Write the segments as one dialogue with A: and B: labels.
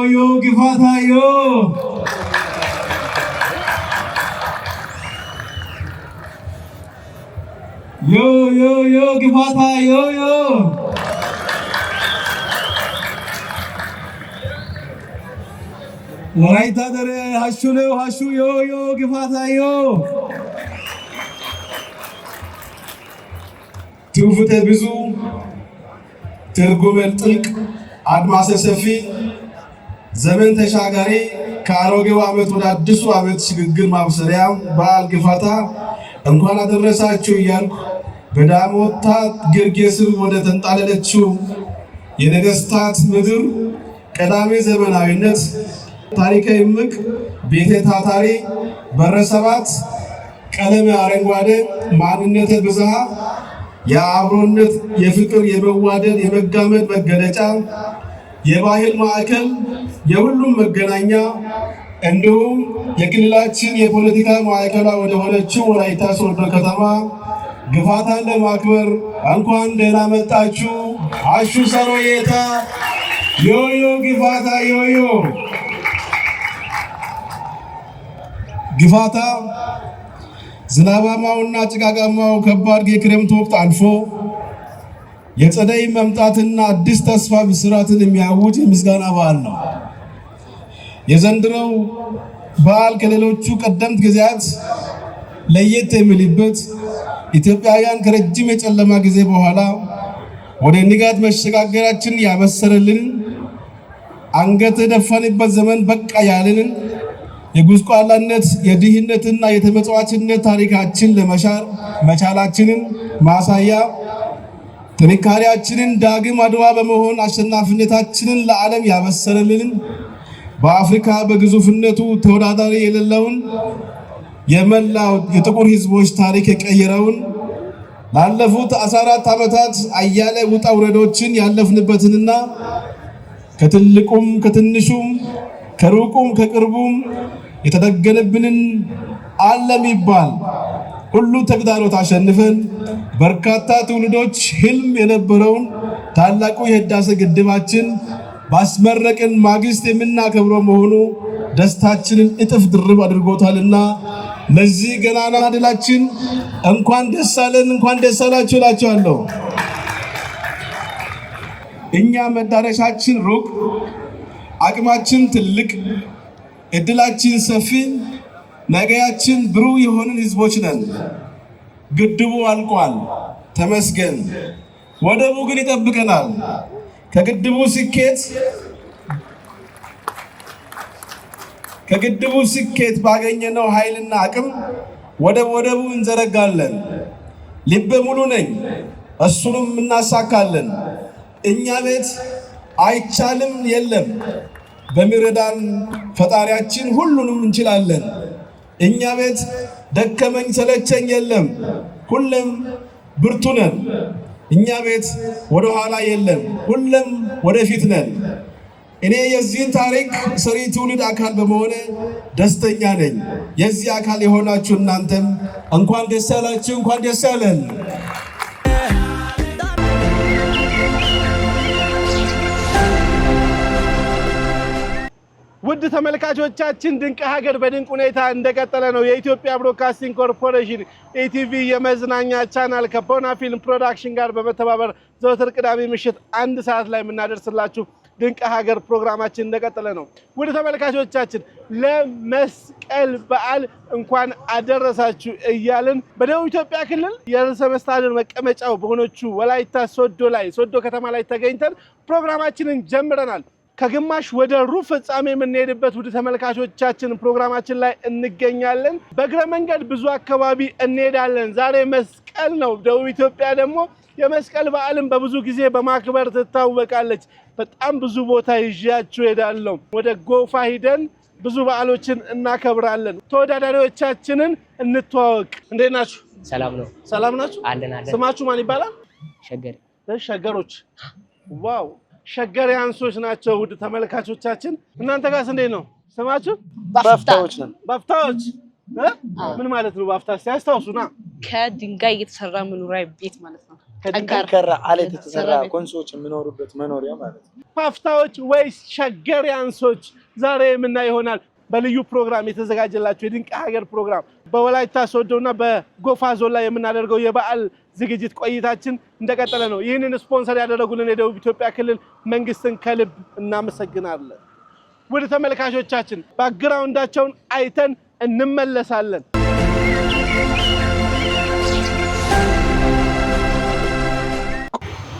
A: Yo Gifata yo. Yo Gifata yo. Waraita dare hashu yo Gifata yo. ትውፊተ ብዙ ትርጉመ ጥልቅ አድማሰ ሰፊ ዘመን ተሻጋሪ ከአሮጌው ዓመት ወደ አዲሱ ዓመት ሽግግር ማብሰሪያ በዓል ግፋታ እንኳን አደረሳችሁ እያልኩ በዳሞታ ግርጌ ስር ወደ ተንጣለለችው የነገስታት ምድር ቀዳሜ ዘመናዊነት ታሪከ ይምቅ ቤተ ታታሪ በረሰባት ቀለመ አረንጓዴ ማንነተ ብዝሃ የአብሮነት የፍቅር የመዋደድ የመጋመድ መገለጫ የባህል ማዕከል የሁሉም መገናኛ እንዲሁም የክልላችን የፖለቲካ ማዕከሏ ወደ ሆነችው ወላይታ ሶዶ ከተማ ግፋታን ለማክበር እንኳን ደህና መጣችሁ። አሹ ሰሮዬታ ዮዮ ግፋታ ዮዮ ግፋታ ዝናባማውና ጭጋጋማው ከባድ የክረምት ወቅት አልፎ የጸደይ መምጣትና አዲስ ተስፋ ብስራትን የሚያውጅ የምስጋና በዓል ነው። የዘንድሮው በዓል ከሌሎቹ ቀደምት ጊዜያት ለየት የሚልበት ኢትዮጵያውያን ከረጅም የጨለማ ጊዜ በኋላ ወደ ንጋት መሸጋገራችን ያበሰረልን አንገት የደፋንበት ዘመን በቃ ያለንን የጉስቋላነት የድህነትና የተመጽዋችነት ታሪካችን ለመሻር መቻላችንን ማሳያ ጥንካሬያችንን ዳግም አድዋ በመሆን አሸናፊነታችንን ለዓለም ያበሰረልን በአፍሪካ በግዙፍነቱ ተወዳዳሪ የሌለውን የመላው የጥቁር ሕዝቦች ታሪክ የቀየረውን ላለፉት 14 ዓመታት አያሌ ውጣ ውረዶችን ያለፍንበትንና ከትልቁም ከትንሹም ከሩቁም ከቅርቡም የተደገነብንን ዓለም ይባል ሁሉ ተግዳሮት አሸንፈን በርካታ ትውልዶች ህልም የነበረውን ታላቁ የህዳሴ ግድባችን ባስመረቅን ማግስት የምናከብረው መሆኑ ደስታችንን እጥፍ ድርብ አድርጎታልና ለዚህ ገናና ድላችን እንኳን ደስ አለን፣ እንኳን ደስ አላችሁ እላችኋለሁ። እኛ መዳረሻችን ሩቅ፣ አቅማችን ትልቅ፣ እድላችን ሰፊ፣ ነገያችን ብሩህ የሆንን ህዝቦች ነን። ግድቡ አልቋል፣ ተመስገን። ወደቡ ግን ይጠብቀናል። ከግድቡ ስኬት ባገኘነው ኃይልና አቅም ወደቡ እንዘረጋለን። ልበ ሙሉ ነኝ፣ እሱንም እናሳካለን። እኛ ቤት አይቻልም የለም፣ በሚረዳን ፈጣሪያችን ሁሉንም እንችላለን። እኛ ቤት ደከመኝ ሰለቸኝ የለም፣ ሁሌም ብርቱ ነን። እኛ ቤት ወደ ኋላ የለም፣ ሁሌም ወደፊት ነን። እኔ የዚህን ታሪክ ሰሪ ትውልድ አካል በመሆኔ ደስተኛ ነኝ። የዚህ አካል የሆናችሁ እናንተም እንኳን ደስ ያላችሁ፣ እንኳን ደስ ያለን። ውድ ተመልካቾቻችን ድንቅ ሀገር በድንቅ ሁኔታ እንደቀጠለ ነው። የኢትዮጵያ ብሮድካስቲንግ ኮርፖሬሽን ኢቲቪ የመዝናኛ ቻናል ከቦና ፊልም ፕሮዳክሽን ጋር በመተባበር ዘወትር ቅዳሜ ምሽት 1 ሰዓት ላይ የምናደርስላችሁ ድንቅ ሀገር ፕሮግራማችን እንደቀጠለ ነው። ውድ ተመልካቾቻችን ለመስቀል በዓል እንኳን አደረሳችሁ እያልን በደቡብ ኢትዮጵያ ክልል የርዕሰ መስተዳድር መቀመጫው በሆነችው ወላይታ ሶዶ ከተማ ላይ ተገኝተን ፕሮግራማችንን ጀምረናል። ከግማሽ ወደ ሩብ ፍጻሜ የምንሄድበት ውድ ተመልካቾቻችን ፕሮግራማችን ላይ እንገኛለን። በእግረ መንገድ ብዙ አካባቢ እንሄዳለን። ዛሬ መስቀል ነው። ደቡብ ኢትዮጵያ ደግሞ የመስቀል በዓልን በብዙ ጊዜ በማክበር ትታወቃለች። በጣም ብዙ ቦታ ይዣችሁ ሄዳለሁ። ወደ ጎፋ ሂደን ብዙ በዓሎችን እናከብራለን። ተወዳዳሪዎቻችንን እንተዋወቅ። እንዴት ናችሁ?
B: ሰላም ነው።
A: ሰላም ናችሁ?
B: አለን።
A: ስማችሁ ማን ይባላል?
B: ሸገር።
A: ሸገሮች። ዋው ሸገሪያንሶች ናቸው። ውድ ተመልካቾቻችን እናንተ ጋርስ እንዴት ነው ስማችሁ?
C: ባፍታዎች ነን።
A: ባፍታዎች ምን ማለት ነው? ባፍታ ሲያስታውሱና
D: ከድንጋይ የተሰራ መኖሪያ ቤት ማለት ነው።
C: ከድንጋይ አለት የተሰራ ኮንሶች የሚኖሩበት መኖሪያ ማለት ነው።
A: ባፍታዎች ወይስ ሸገሪያንሶች ዛሬ የምናየው ይሆናል። በልዩ ፕሮግራም የተዘጋጀላችሁ የድንቅ ሀገር ፕሮግራም በወላይታ ሶዶና በጎፋ ዞን ላይ የምናደርገው የበዓል ዝግጅት ቆይታችን እንደቀጠለ ነው። ይህንን ስፖንሰር ያደረጉልን የደቡብ ኢትዮጵያ ክልል መንግስትን ከልብ እናመሰግናለን። ውድ ተመልካቾቻችን ባክግራውንዳቸውን አይተን እንመለሳለን።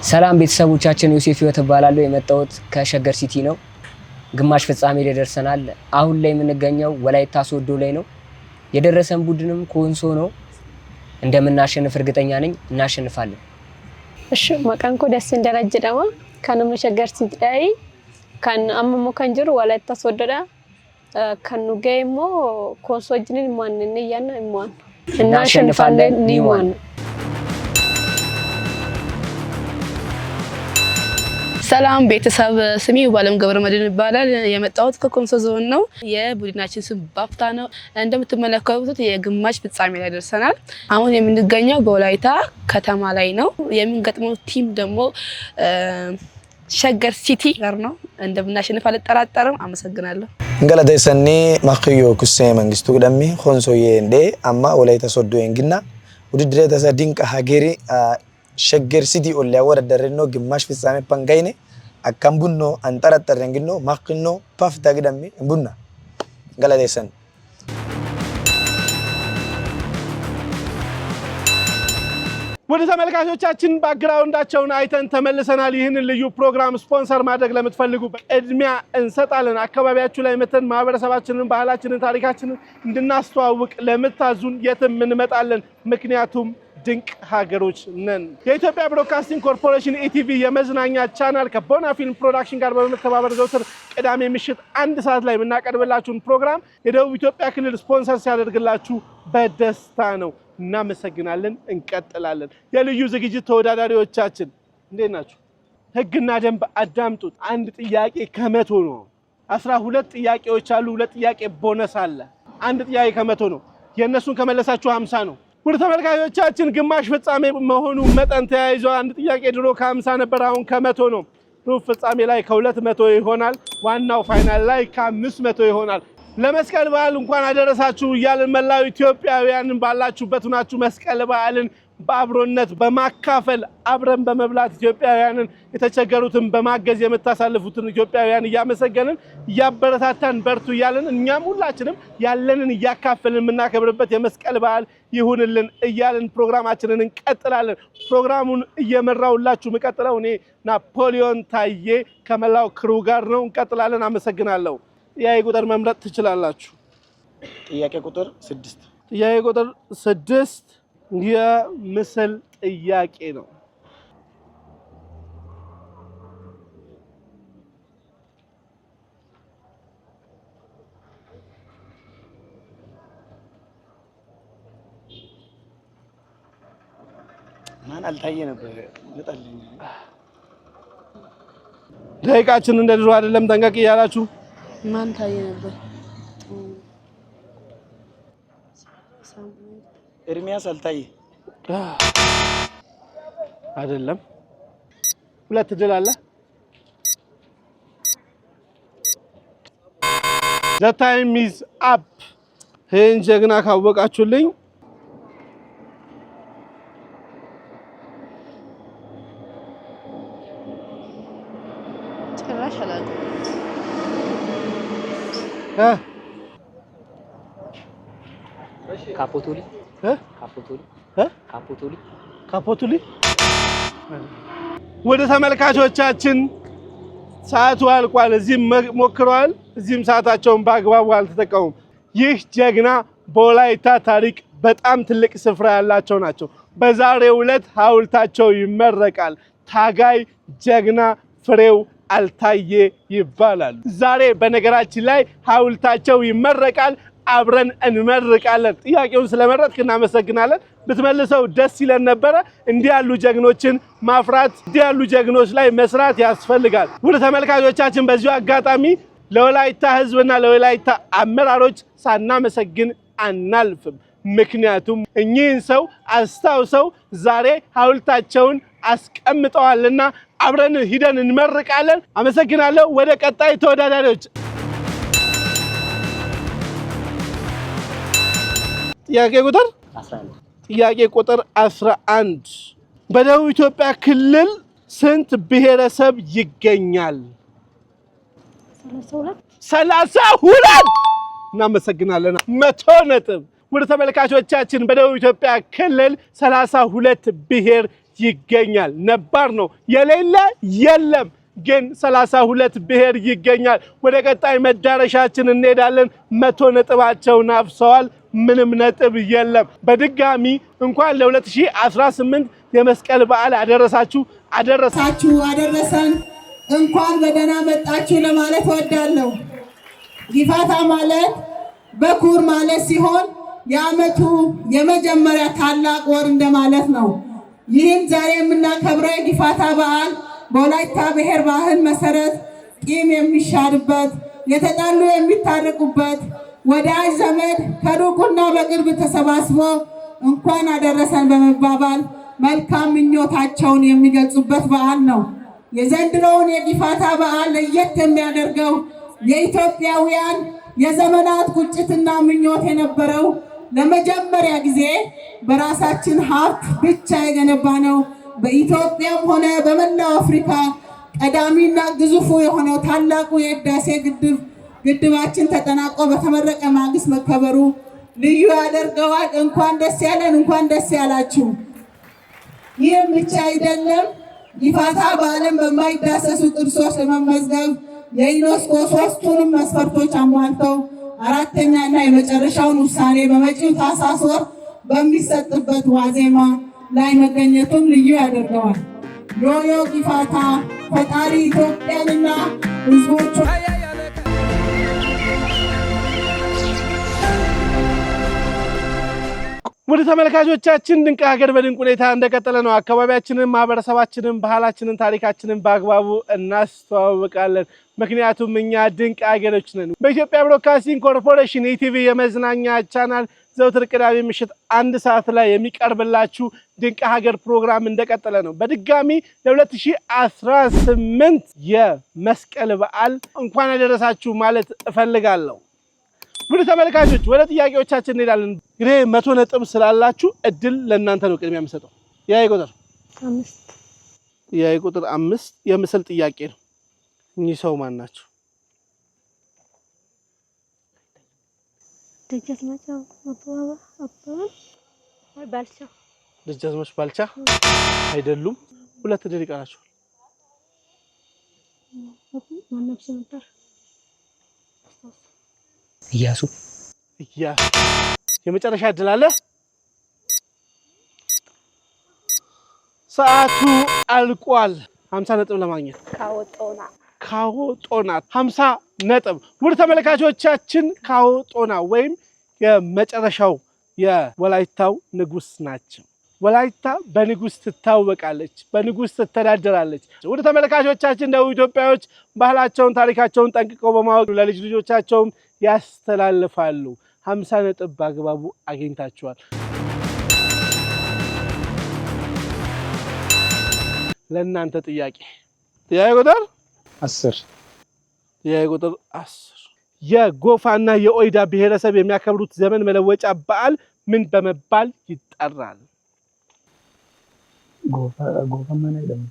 B: ሰላም ቤተሰቦቻችን፣ ዮሴፍ ህይወት እባላለሁ። የመጣሁት ከሸገር ሲቲ ነው። ግማሽ ፍጻሜ ላይ ደርሰናል። አሁን ላይ የምንገኘው ወላይታ ሶዶ ላይ ነው። የደረሰን ቡድንም ኮንሶ ነው። እንደምናሸንፍ እርግጠኛ ነኝ። እናሸንፋለን።
E: እሺ መቃንኮ ደስ እንደረጀደማ ከነም ሸገር ሲቲ ላይ ካን አመሞ ከንጅሩ ወላይታ ሶዶዳ ከኑገይሞ ኮንሶ ጅንን ማንነ ያና ኢማን እናሸንፋለን። ኒማን
D: ሰላም ቤተሰብ፣ ስሜ ባለም ገብረ መድህን ይባላል። የመጣሁት ከኮንሶ ዞን ነው። የቡድናችን ስም ባፍታ ነው። እንደምትመለከቱት የግማሽ ፍጻሜ ላይ ደርሰናል። አሁን የምንገኘው በወላይታ ከተማ ላይ ነው። የምንገጥመው ቲም ደግሞ ሸገር ሲቲ ጋር ነው። እንደምናሸንፍ አልጠራጠርም። አመሰግናለሁ።
C: እንገለደሰኒ ማክዮ ኩሴ መንግስቱ ደሚ ኮንሶ የንዴ አማ ወላይታ ሶዶ የንግና ውድድር ተሰድንቅ ሀገሪ ሸገር ሲቲ ኦላ ወረደረኖ ግማሽ ፍጻሜ ፓንጋይኔ አካም ቡኖ አንጠራጠረንግኖ ማክኖ ፓፍ ታግዳሚ ቡና ገላዴሰን
A: ወደ ተመልካቾቻችን ባክግራውንዳቸውን አይተን ተመልሰናል። ይህንን ልዩ ፕሮግራም ስፖንሰር ማድረግ ለምትፈልጉ ቅድሚያ እንሰጣለን። አካባቢያችሁ ላይ መተን ማህበረሰባችንን፣ ባህላችንን፣ ታሪካችንን እንድናስተዋውቅ ለምታዙን የትም እንመጣለን። ምክንያቱም ድንቅ ሀገሮች ነን። የኢትዮጵያ ብሮድካስቲንግ ኮርፖሬሽን ኢቲቪ የመዝናኛ ቻናል ከቦና ፊልም ፕሮዳክሽን ጋር በመተባበር ዘወትር ቅዳሜ ምሽት 1 ሰዓት ላይ የምናቀርብላችሁን ፕሮግራም የደቡብ ኢትዮጵያ ክልል ስፖንሰር ሲያደርግላችሁ በደስታ ነው። እናመሰግናለን። እንቀጥላለን። የልዩ ዝግጅት ተወዳዳሪዎቻችን እንዴት ናችሁ? ህግና ደንብ አዳምጡት። አንድ ጥያቄ ከመቶ ነው። 12 ጥያቄዎች አሉ። 2 ጥያቄ ቦነስ አለ። አንድ ጥያቄ ከመቶ ነው። የእነሱን ከመለሳችሁ 50 ነው። ውድ ተመልካቾቻችን ግማሽ ፍጻሜ መሆኑ መጠን ተያይዞ አንድ ጥያቄ ድሮ ከ50 ነበር፣ አሁን ከመቶ ነው። ሩብ ፍጻሜ ላይ ከ200 ይሆናል። ዋናው ፋይናል ላይ ከ500 ይሆናል። ለመስቀል በዓል እንኳን አደረሳችሁ እያልን መላው ኢትዮጵያውያንን ባላችሁበት ሆናችሁ መስቀል በዓልን በአብሮነት በማካፈል አብረን በመብላት ኢትዮጵያውያንን የተቸገሩትን በማገዝ የምታሳልፉትን ኢትዮጵያውያን እያመሰገንን እያበረታታን በርቱ እያልን እኛም ሁላችንም ያለንን እያካፈልን የምናከብርበት የመስቀል በዓል ይሁንልን እያልን ፕሮግራማችንን እንቀጥላለን። ፕሮግራሙን እየመራውላችሁ መቀጥለው እኔ ናፖሊዮን ታዬ ከመላው ክሩ ጋር ነው። እንቀጥላለን። አመሰግናለሁ። ጥያቄ ቁጥር መምረጥ ትችላላችሁ።
C: ጥያቄ ቁጥር 6
A: ጥያቄ ቁጥር 6 የምስል ጥያቄ ነው።
C: ማን አልታየ ነበር መጣልኝ።
A: ደቂቃችን እንደ ድሮ አይደለም። ጠንቀቅ እያላችሁ
D: ማን ታየ ነበር?
C: ኤርሚያስ አልታየ
A: አይደለም። ሁለት ድል አለ። The time is up። ይህን ጀግና ካወቃችሁልኝ
D: ጭራሽ አላውቅም።
B: ካፖቶሊ
A: ካፖቶሊ ወደ ተመልካቾቻችን ሰዓቱ አልቋል። እዚህም ሞክረዋል፣ እዚህም ሰዓታቸውን በአግባቡ አልተጠቀሙም። ይህ ጀግና በወላይታ ታሪክ በጣም ትልቅ ስፍራ ያላቸው ናቸው። በዛሬው ዕለት ሐውልታቸው ይመረቃል። ታጋይ ጀግና ፍሬው አልታየ ይባላል። ዛሬ በነገራችን ላይ ሐውልታቸው ይመረቃል። አብረን እንመርቃለን። ጥያቄውን ስለመረጥክ እናመሰግናለን። ብትመልሰው ደስ ይለን ነበረ። እንዲህ ያሉ ጀግኖችን ማፍራት፣ እንዲህ ያሉ ጀግኖች ላይ መስራት ያስፈልጋል። ወደ ተመልካቾቻችን በዚሁ አጋጣሚ ለወላይታ ሕዝብና ለወላይታ አመራሮች ሳናመሰግን አናልፍም። ምክንያቱም እኚህን ሰው አስታውሰው ዛሬ ሐውልታቸውን አስቀምጠዋልና አብረን ሂደን እንመርቃለን። አመሰግናለሁ። ወደ ቀጣይ ተወዳዳሪዎች ጥያቄ ቁጥር 11 በደቡብ ኢትዮጵያ ክልል ስንት ብሔረሰብ ይገኛል? 32 እናመሰግናለን። 100 ነጥብ። ወደ ተመልካቾቻችን በደቡብ ኢትዮጵያ ክልል 32 ብሔር ይገኛል። ነባር ነው የሌለ የለም፣ ግን 32 ብሔር ይገኛል። ወደ ቀጣይ መዳረሻችን እንሄዳለን። 100 ነጥባቸውን አፍሰዋል። ምንም ነጥብ የለም። በድጋሚ እንኳን ለ2018 የመስቀል በዓል አደረሳችሁ
F: አደረሰን። እንኳን በደህና መጣችሁ ለማለት እወዳለሁ። ጊፋታ ማለት በኩር ማለት ሲሆን የዓመቱ የመጀመሪያ ታላቅ ወር እንደማለት ነው። ይህም ዛሬ የምናከብረው የጊፋታ በዓል በወላይታ ብሔር ባህል መሰረት ቂም የሚሻርበት፣ የተጣሉ የሚታረቁበት፣ ወዳጅ ዘመድ ከሩቁና በቅርብ ተሰባስቦ እንኳን አደረሰን በመባባል መልካም ምኞታቸውን የሚገልጹበት በዓል ነው። የዘንድሮውን የጊፋታ በዓል ለየት የሚያደርገው የኢትዮጵያውያን የዘመናት ቁጭትና ምኞት የነበረው ለመጀመሪያ ጊዜ በራሳችን ሀብት ብቻ የገነባነው በኢትዮጵያም ሆነ በመላው አፍሪካ ቀዳሚና ግዙፉ የሆነው ታላቁ የህዳሴ ግድባችን ተጠናቆ በተመረቀ ማግስት መከበሩ ልዩ ያደርገዋል። እንኳን ደስ ያለን፣ እንኳን ደስ ያላችሁ። ይህም ብቻ አይደለም። ጊፋታ በዓለም በማይዳሰሱ ቅርሶች ለመመዝገብ የዩኔስኮ 3ቱንም መስፈርቶች አሟልተው 4ኛና የመጨረሻውን ውሳኔ በመጪው ታኅሳስ ወር በሚሰጥበት ዋዜማ ላይ መገኘቱም ልዩ ያደርገዋል። ዮዮ ጊፋታ ፈጣሪ ኢትዮጵያንና ሕዝቦቿ
A: ወደ ተመልካቾቻችን ድንቅ ሀገር በድንቅ ሁኔታ እንደቀጠለ ነው። አካባቢያችንን፣ ማህበረሰባችንን፣ ባህላችንን፣ ታሪካችንን በአግባቡ እናስተዋውቃለን። ምክንያቱም እኛ ድንቅ ሀገሮች ነን። በኢትዮጵያ ብሮድካስቲንግ ኮርፖሬሽን ኢቲቪ የመዝናኛ ቻናል ዘውትር ቅዳሜ ምሽት 1 ሰዓት ላይ የሚቀርብላችሁ ድንቅ ሀገር ፕሮግራም እንደቀጠለ ነው። በድጋሚ ለ2018 የመስቀል በዓል እንኳን አደረሳችሁ ማለት እፈልጋለሁ። ወደ ተመልካቾች ወደ ጥያቄዎቻችን እንሄዳለን። እንግዲህ 100 ነጥብ ስላላችሁ እድል ለእናንተ ነው ቅድሚያ የምሰጠው። ጥያቄ ቁጥር
E: 5
A: ጥያቄ ቁጥር 5 የምስል ጥያቄ ነው። እኚህ ሰው ማን ናቸው?
E: ደጃዝማች ባልቻ
A: ደጃዝማች ባልቻ አይደሉም። 2 እድል ይቀራቸዋል።
E: ማነብስ ነበር?
B: ኢያሱ
A: የመጨረሻ እድል አለ። ሰዓቱ አልቋል። 50 ነጥብ ለማግኘት ካዎጦና 50 ነጥብ። ውድ ተመልካቾቻችን ካዎጦና ወይም የመጨረሻው የወላይታው ንጉስ ናቸው። ወላይታ በንጉስ ትታወቃለች፣ በንጉስ ትተዳደራለች። ውድ ተመልካቾቻችን ደቡብ ኢትዮጵያዎች ባህላቸውን ታሪካቸውን ጠንቅቀው በማወቅ ለልጅ ልጆቻቸውም ያስተላልፋሉ። 50 ነጥብ በአግባቡ አግኝታችኋል። ለእናንተ ጥያቄ ቁጥር 10 ቁጥር 10 የጎፋና የኦይዳ ብሔረሰብ የሚያከብሩት ዘመን መለወጫ በዓል ምን በመባል ይጠራል?
C: ጎፋ ማን አይደለም?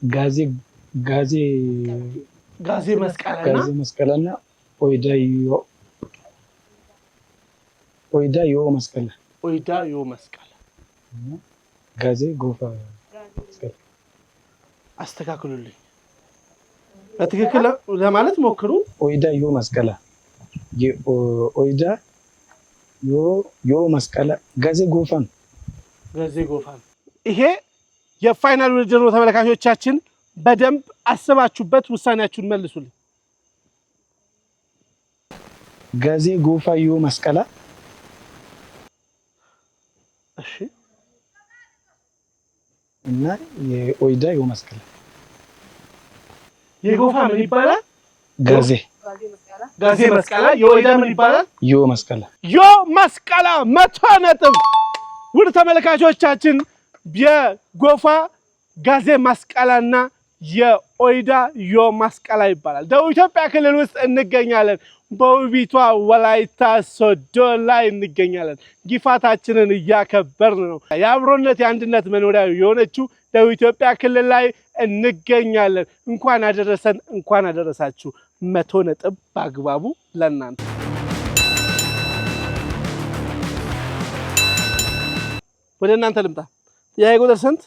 A: ጋዜ መስቀልና
C: ኦይዳ ዮ መስቀል ጋዜ ጎፋ መስቀል።
A: አስተካክሉልኝ። በትክክል ለማለት ሞክሩ።
C: ኦይዳ ዮ መስቀል ኦይዳ ዮ መስቀል ጋዜ ጎፋን
A: ይሄ የፋይናል ውድድር ነው። ተመልካቾቻችን በደንብ አስባችሁበት ውሳኔያችሁን መልሱልኝ።
C: ጋዜ ጎፋ ዮ መስቀላ።
A: እሺ
C: እና የኦይዳ ዮ መስቀላ።
A: የጎፋ ምን ይባላል?
C: ጋዜ
A: መስቀላ። የኦይዳ ምን ይባላል?
C: ዮ መስቀላ።
A: 100 ነጥብ። ውድ ተመልካቾቻችን የጎፋ ጋዜ መስቀላና የኦይዳ ዮ መስቀላ ይባላል። ደቡብ ኢትዮጵያ ክልል ውስጥ እንገኛለን። በውቢቷ ወላይታ ሶዶ ላይ እንገኛለን። ጊፋታችንን እያከበርን ነው። የአብሮነት የአንድነት መኖሪያ የሆነችው ደቡብ ኢትዮጵያ ክልል ላይ እንገኛለን። እንኳን አደረሰን፣ እንኳን አደረሳችሁ። 100 ነጥብ በአግባቡ ለእናንተ። ወደ እናንተ ልምጣ። ጥያቄ ቁጥር ስንት?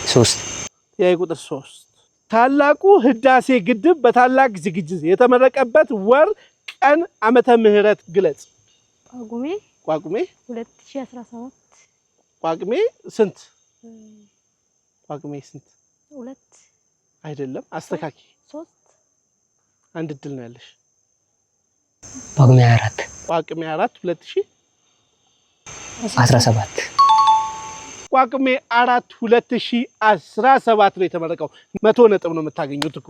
B: 3
A: ጥያቄ ቁጥር 3 ታላቁ ህዳሴ ግድብ በታላቅ ዝግጅት የተመረቀበት ወር፣ ቀን፣ ዓመተ ምህረት ግለጽ።
E: ጳጉሜ 2017
A: ጳጉሜ ስንት? ጳጉሜ ስንት?
E: 2
A: አይደለም፣ አስተካኪ።
E: 3
A: አንድ እድል ነው ያለሽ።
B: ጳጉሜ 4
A: 2017 ጳጉሜ 4 2017 ነው የተመረቀው። 100 ነጥብ ነው የምታገኙት እኮ።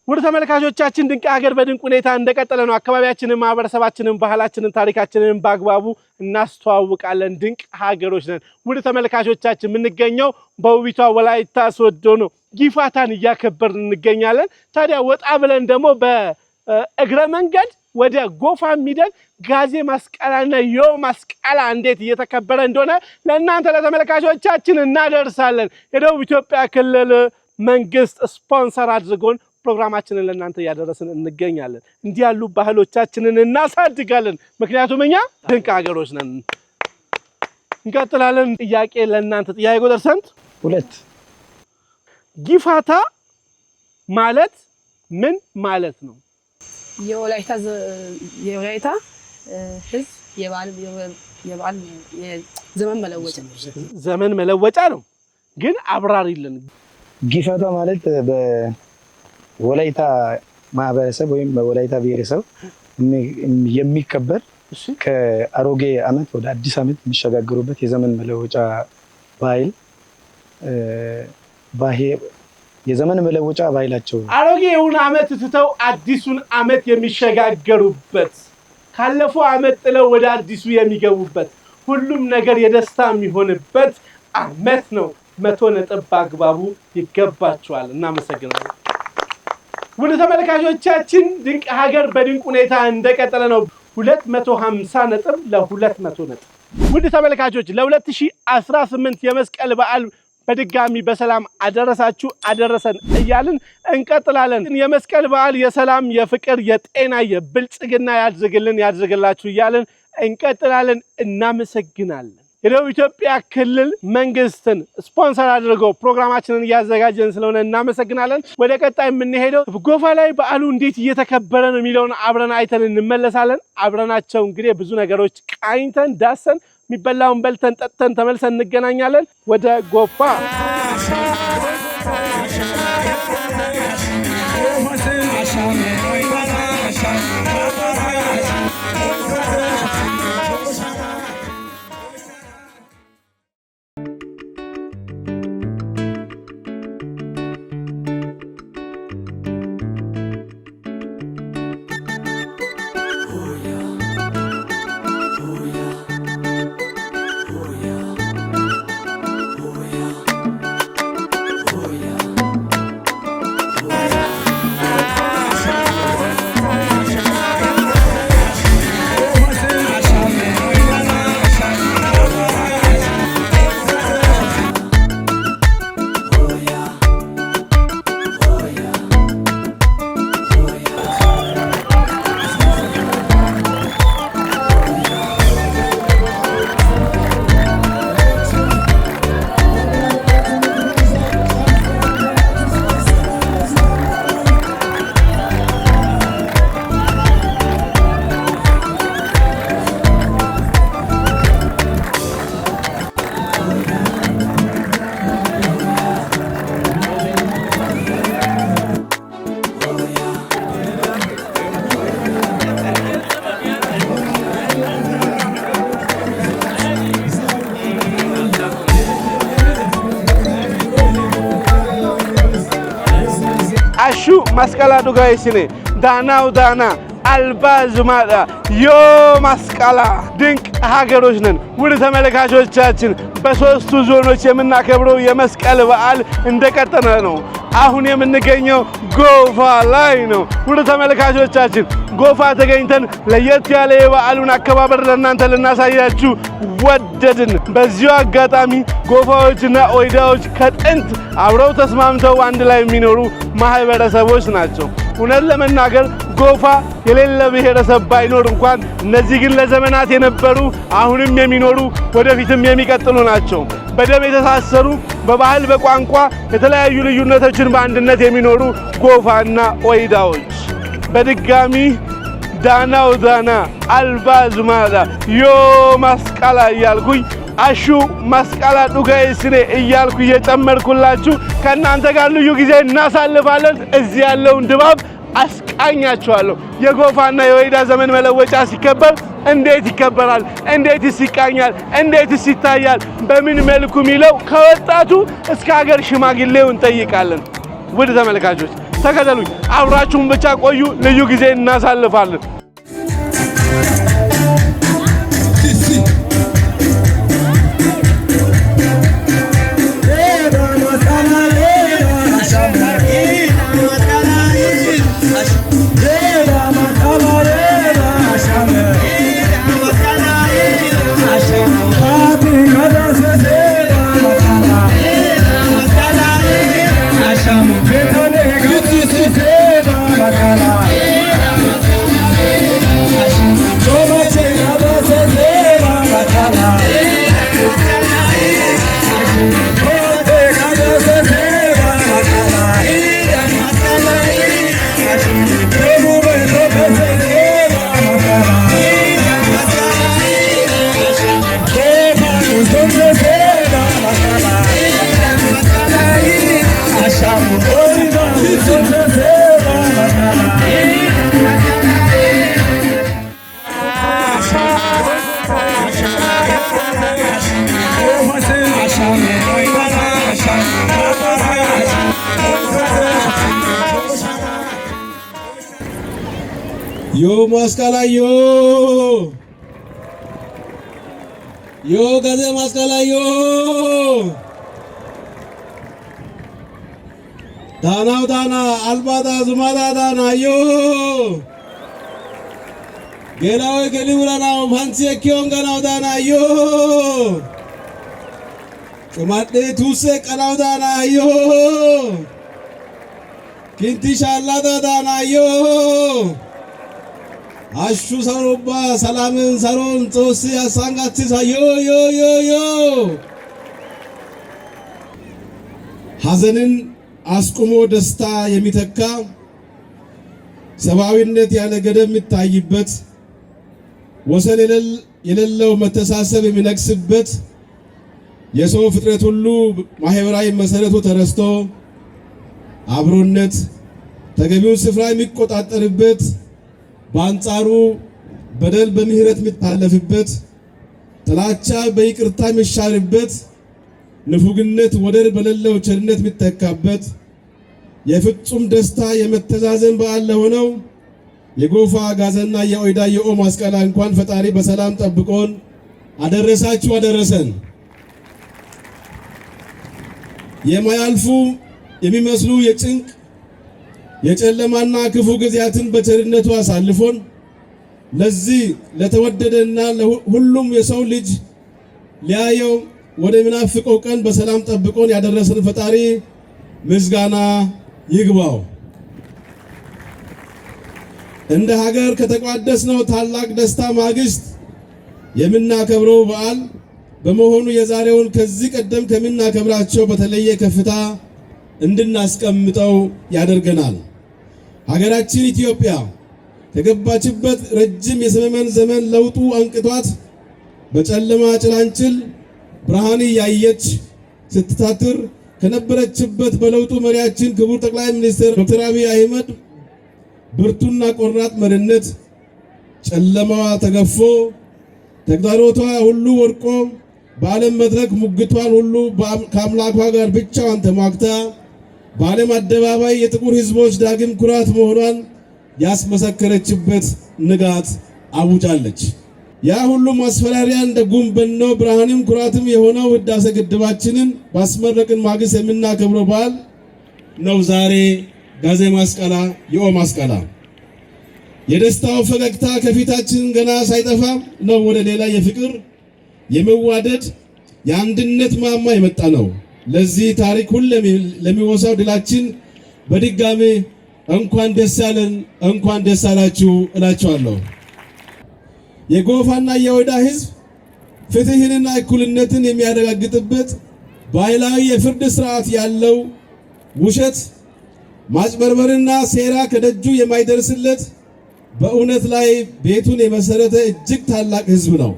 A: ውድ ተመልካቾቻችን ድንቅ ሀገር በድንቅ ሁኔታ እንደቀጠለ ነው። አካባቢያችንን፣ ማህበረሰባችንን፣ ባህላችንን፣ ታሪካችንን በአግባቡ እናስተዋውቃለን። ድንቅ ሀገሮች ነን። ውድ ተመልካቾቻችን የምንገኘው በውቢቷ ወላይታ ሶዶ ነው። ጊፋታን እያከበርን እንገኛለን። ታዲያ ወጣ ብለን ደግሞ በእግረ መንገድ ወደ ጎፋ ሚደን ጋዜ መስቀላና ዮ መስቀላ እንዴት እየተከበረ እንደሆነ ለእናንተ ለተመልካቾቻችን እናደርሳለን። የደቡብ ኢትዮጵያ ክልል መንግስት ስፖንሰር አድርጎን ፕሮግራማችንን ለእናንተ እያደረስን እንገኛለን። እንዲህ ያሉ ባህሎቻችንን እናሳድጋለን። ምክንያቱም እኛ ድንቅ ሀገሮች ነን። እንቀጥላለን። ጥያቄ ለእናንተ። ጥያቄ ቁጥር ስንት?
C: 2
A: ጊፋታ ማለት ምን ማለት ነው?
D: የወላይታ ህዝብ የበዓል
A: ዘመን መለወጫ ነው። ግን አብራሪልን።
C: ጊፋታ ማለት በወላይታ ማህበረሰብ ወይም በወላይታ ብሔረሰብ የሚከበር ከአሮጌ ዓመት ወደ አዲስ ዓመት የሚሸጋገሩበት የዘመን መለወጫ የዘመን መለወጫ ባህላቸው ነው።
A: አሮጌውን ዓመት ትተው አዲሱን ዓመት የሚሸጋገሩበት ካለፈው ዓመት ጥለው ወደ አዲሱ የሚገቡበት ሁሉም ነገር የደስታ የሚሆንበት ዓመት ነው። 100 ነጥብ በአግባቡ ይገባቸዋል። እናመሰግናለን። ውድ ተመልካቾቻችን ድንቅ ሀገር በድንቅ ሁኔታ እንደቀጠለ ነው። 250 ነጥብ ለ200 ነጥብ። ውድ ተመልካቾች ለ2018 የመስቀል በዓል በድጋሚ በሰላም አደረሳችሁ አደረሰን እያልን እንቀጥላለን። የመስቀል በዓል የሰላም፣ የፍቅር፣ የጤና፣ የብልጽግና ያድርግላችሁ እያልን እንቀጥላለን። እናመሰግናለን። የደቡብ ኢትዮጵያ ክልል መንግስትን ስፖንሰር አድርገው ፕሮግራማችንን እያዘጋጀን ስለሆነ እናመሰግናለን። ወደ ቀጣይ የምንሄደው ጎፋ ላይ በዓሉ እንዴት እየተከበረ ነው የሚለውን አብረን አይተን እንመለሳለን። አብረናቸው እንግዲህ ብዙ ነገሮች ቃኝተን ዳሰን የሚበላውን በልተን ጠጥተን ተመልሰን እንገናኛለን። ወደ ጎፋ አሹ መስቀላ ዱጋይ ሲኔ ዳናው ዳና አልባዝማዳ ዮ መስቀላ ድንቅ ሀገሮች ነን። ውድ ተመልካቾቻችን በሶስቱ ዞኖች የምናከብረው የመስቀል በዓል እንደቀጠለ ነው። አሁን የምንገኘው ጎፋ ላይ ነው። ውድ ተመልካቾቻችን ጎፋ ተገኝተን ለየት ያለ የበዓሉን አከባበር ለእናንተ ልናሳያችሁ ወደድን። በዚሁ አጋጣሚ ጎፋዎችና ኦይዳዎች ከጥንት አብረው ተስማምተው አንድ ላይ የሚኖሩ ማህበረሰቦች ናቸው። እውነት ለመናገር ጎፋ የሌለ ብሔረሰብ ባይኖር እንኳን እነዚህ ግን ለዘመናት የነበሩ አሁንም የሚኖሩ ወደፊትም የሚቀጥሉ ናቸው። በደም የተሳሰሩ በባህል በቋንቋ የተለያዩ ልዩነቶችን በአንድነት የሚኖሩ ጎፋና ኦይዳዎች በድጋሚ ዳናው ዳና አልባዝማዳ ዮ መስቀላ እያልኩኝ አሹ መስቀላ ዱጋይ ሲኔ እያልኩ እየጨመርኩላችሁ ከእናንተ ጋር ልዩ ጊዜ እናሳልፋለን። እዚህ ያለውን ድባብ አስቃኛችኋለሁ። የጎፋና የወይዳ ዘመን መለወጫ ሲከበር እንዴት ይከበራል? እንዴትስ ይቃኛል? እንዴትስ ይታያል? በምን መልኩ ሚለው ከወጣቱ እስከ ሀገር ሽማግሌው እንጠይቃለን። ውድ ተመልካቾች ተከተሉኝ፣ አብራችሁን ብቻ ቆዩ። ልዩ ጊዜ እናሳልፋለን።
G: I'm Yo maskala yo gaze maskala yo dana albada zumada dana yo gelawe gelibura na mansie kionga na dana yo kumade tuse kana dana yo kinti shalada dana yo Ashu saroba salamin saron tosi asangati sa yo ሐዘንን አስቆሞ ደስታ የሚተካ ሰብአዊነት ያለ ገደብ የሚታይበት ወሰን የሌለው መተሳሰብ የሚነግስበት የሰው ፍጥረት ሁሉ ማህበራዊ መሰረቱ ተረስቶ አብሮነት ተገቢውን ስፍራ የሚቆጣጠርበት በአንጻሩ በደል በምህረት የሚታለፍበት ጥላቻ በይቅርታ የሚሻርበት ንፉግነት ወደር በሌለው ቸርነት የሚተካበት የፍጹም ደስታ የመተዛዘን በዓል ለሆነው የጎፋ ጋዘና የኦይዳ የኦ ማስቀላ እንኳን ፈጣሪ በሰላም ጠብቆን አደረሳችሁ አደረሰን። የማያልፉ የሚመስሉ የጭንቅ የጨለማና ክፉ ጊዜያትን በቸርነቱ አሳልፎን ለዚህ ለተወደደና ሁሉም የሰው ልጅ ሊያየው ወደ ምናፍቀው ቀን በሰላም ጠብቆን ያደረሰን ፈጣሪ ምስጋና ይግባው። እንደ ሀገር ከተቋደስነው ታላቅ ደስታ ማግስት የምናከብረው በዓል በመሆኑ የዛሬውን ከዚህ ቀደም ከምናከብራቸው በተለየ ከፍታ እንድናስቀምጠው ያደርገናል። ሀገራችን ኢትዮጵያ ከገባችበት ረጅም የሰመመን ዘመን ለውጡ አንቅቷት በጨለማ ጭላንጭል ብርሃን ያየች ስትታትር ከነበረችበት በለውጡ መሪያችን ክቡር ጠቅላይ ሚኒስትር ዶክተር አብይ አህመድ ብርቱና ቆራጥ መሪነት ጨለማዋ ተገፎ ተግዳሮቷ ሁሉ ወድቆ በዓለም መድረክ ሙግቷን ሁሉ ከአምላኳ ጋር ብቻዋን ተሟግታ በዓለም አደባባይ የጥቁር ሕዝቦች ዳግም ኩራት መሆኗን ያስመሰከረችበት ንጋት አውጃለች። ያ ሁሉ ማስፈራሪያ እንደ ጉም በኖ ብርሃንም ኩራትም የሆነው ህዳሴ ግድባችንን ባስመረቅን ማግስት የምናከብረው በዓል ነው ዛሬ ጋዜ ማስቀላ የኦ ማስቀላ። የደስታው ፈገግታ ከፊታችን ገና ሳይጠፋ ነው ወደ ሌላ የፍቅር የመዋደድ የአንድነት ማማ የመጣ ነው። ለዚህ ታሪክ ሁሌም ለሚወሳው ድላችን በድጋሚ እንኳን ደስ ያለን እንኳን ደስ አላችሁ እላችኋለሁ። የጎፋና የኦይዳ ህዝብ ፍትህንና እኩልነትን የሚያረጋግጥበት ባህላዊ የፍርድ ስርዓት ያለው ውሸት ማጭበርበርና ሴራ ከደጁ የማይደርስለት በእውነት ላይ ቤቱን የመሰረተ እጅግ ታላቅ ህዝብ ነው።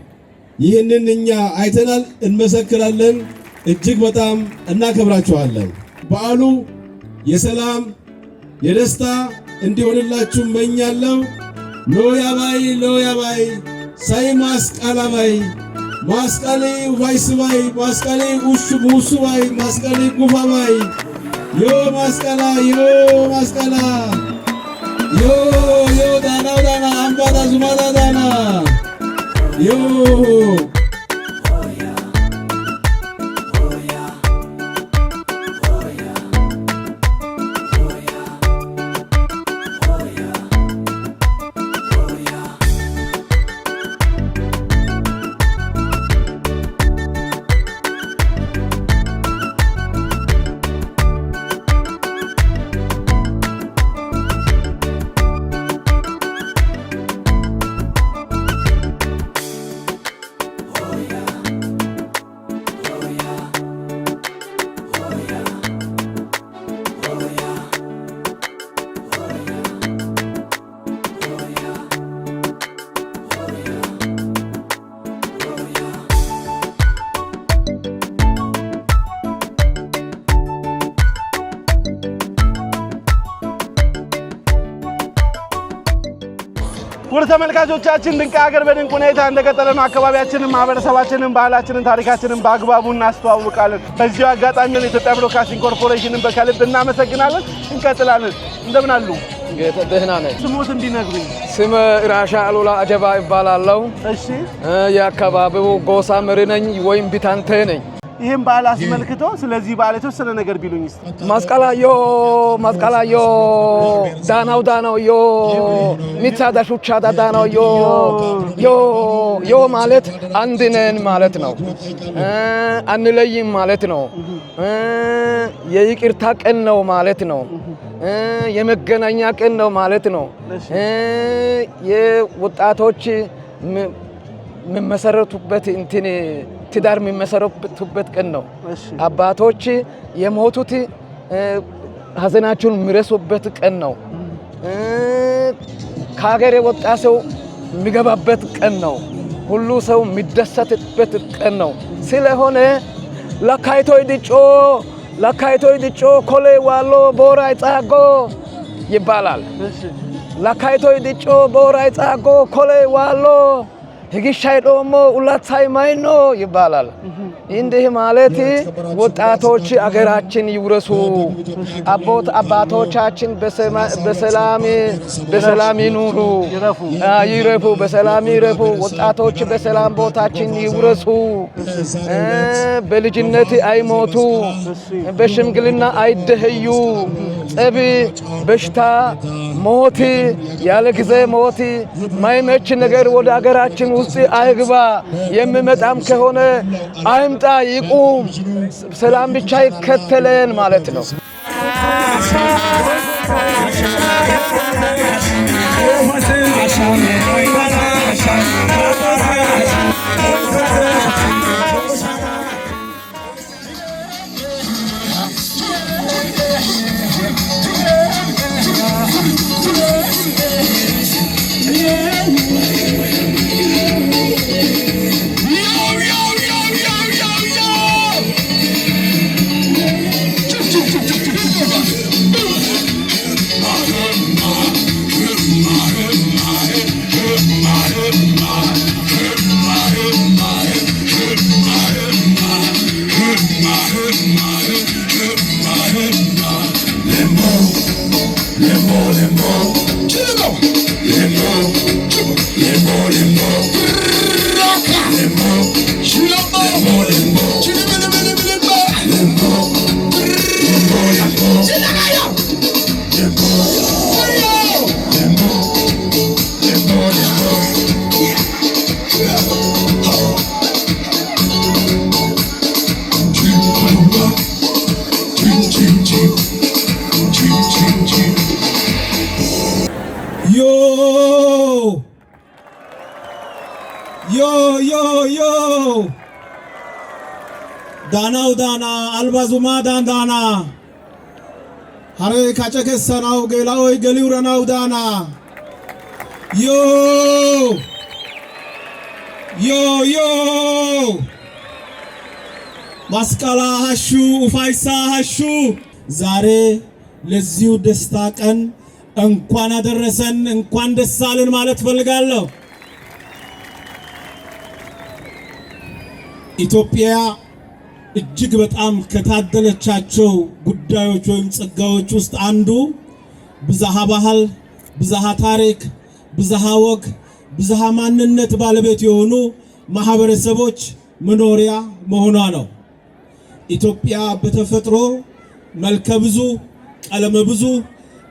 G: ይህንን እኛ አይተናል፣ እንመሰክራለን። እጅግ በጣም እናከብራችኋለን። በዓሉ የሰላም የደስታ እንዲሆንላችሁ መኛለሁ። ሎያባይ ሳይ ማስቀላባይ ማስቀሌ ዋይስባይ ማስቀሌ ኡሹ ሙሱባይ ማስቀሌ ጉፋባይ ዮ ማስቀላ ዮ ዳና አምባዳ ዙማዳ ዳና ዮ
A: ውድ ተመልካቾቻችን ድንቅ ሀገር በድንቅ ሁኔታ እንደቀጠለ ነው። አካባቢያችንን፣ ማህበረሰባችንን፣ ባህላችንን፣ ታሪካችንን በአግባቡ እናስተዋውቃለን። በዚሁ አጋጣሚ የኢትዮጵያ ብሮድካስቲንግ ኮርፖሬሽንን በከልብ እናመሰግናለን። እንቀጥላለን። እንደምን አሉ?
H: ጌታ ደህና ነኝ።
A: ስሞት እንዲነግሩኝ።
H: ስም ራሻ አሉላ አጀባ ይባላልው።
A: እሺ
H: የአካባቢው ጎሳ መሪ ነኝ ወይም ቢታንተ ነኝ።
A: ይሄን በዓል አስመልክቶ ስለዚህ በዓል የተወሰነ ነገር ቢሉኝ እስቲ።
H: መስቀላዮ ዳናው ሚታዳ ሹቻ ዳናው ዮ ማለት አንድ ነን ማለት ነው። አንለይም ማለት ነው። የይቅርታ ቀን ነው ማለት ነው። የመገናኛ ቀን ነው ማለት ነው። የወጣቶች መሰረቱበት እንትን ትዳር የሚመሰረቱበት ቀን ነው። አባቶች የሞቱት ሀዘናቸውን የሚረሱበት ቀን ነው። ከሀገር የወጣ ሰው የሚገባበት ቀን ነው። ሁሉ ሰው የሚደሰትበት ቀን ነው። ስለሆነ ለካይቶይ ድጮ ኮሌ ዋሎ ቦራይ ጻጎ ይባላል። ለካይቶይ ድጮ ቦራይ ጻጎ ኮሌ ዋሎ ህግሻይ ዶሞ ኡላታይ ማይኖ ይባላል። እንዲህ ማለት ወጣቶች አገራችን ይውረሱ፣ አባቶቻችን በሰላም ይኑሩ፣ ይረፉ፣ በሰላም ይረፉ። ወጣቶች በሰላም ቦታችን ይውረሱ፣ በልጅነት አይሞቱ፣ በሽምግልና አይደህዩ። ጸብ፣ በሽታ፣ ሞት፣ ያለ ጊዜ ሞት ማይመች ነገር ወደ አገራችን ውስጥ አይግባ። የሚመጣም ከሆነ አይምጣ፣ ይቁም፣ ሰላም ብቻ ይከተለን ማለት ነው።
G: ዳናው ዳና አልባዙማ ዳንዳና ሀሬ ካጨከሰናው ገላው ገሊውረናው ዳና ዮ ማስቀላ ሀሹ ኡፋይሳ ሀሹ ዛሬ ለዚሁ ደስታ ቀን እንኳን አደረሰን፣ እንኳን ደስ አለን ማለት ፈልጋለሁ። ኢትዮጵያ እጅግ በጣም ከታደለቻቸው ጉዳዮች ወይም ጸጋዎች ውስጥ አንዱ ብዝሃ ባህል፣ ብዝሃ ታሪክ፣ ብዝሃ ወግ፣ ብዝሃ ማንነት ባለቤት የሆኑ ማህበረሰቦች መኖሪያ መሆኗ ነው። ኢትዮጵያ በተፈጥሮ መልከ ብዙ ቀለመ ብዙ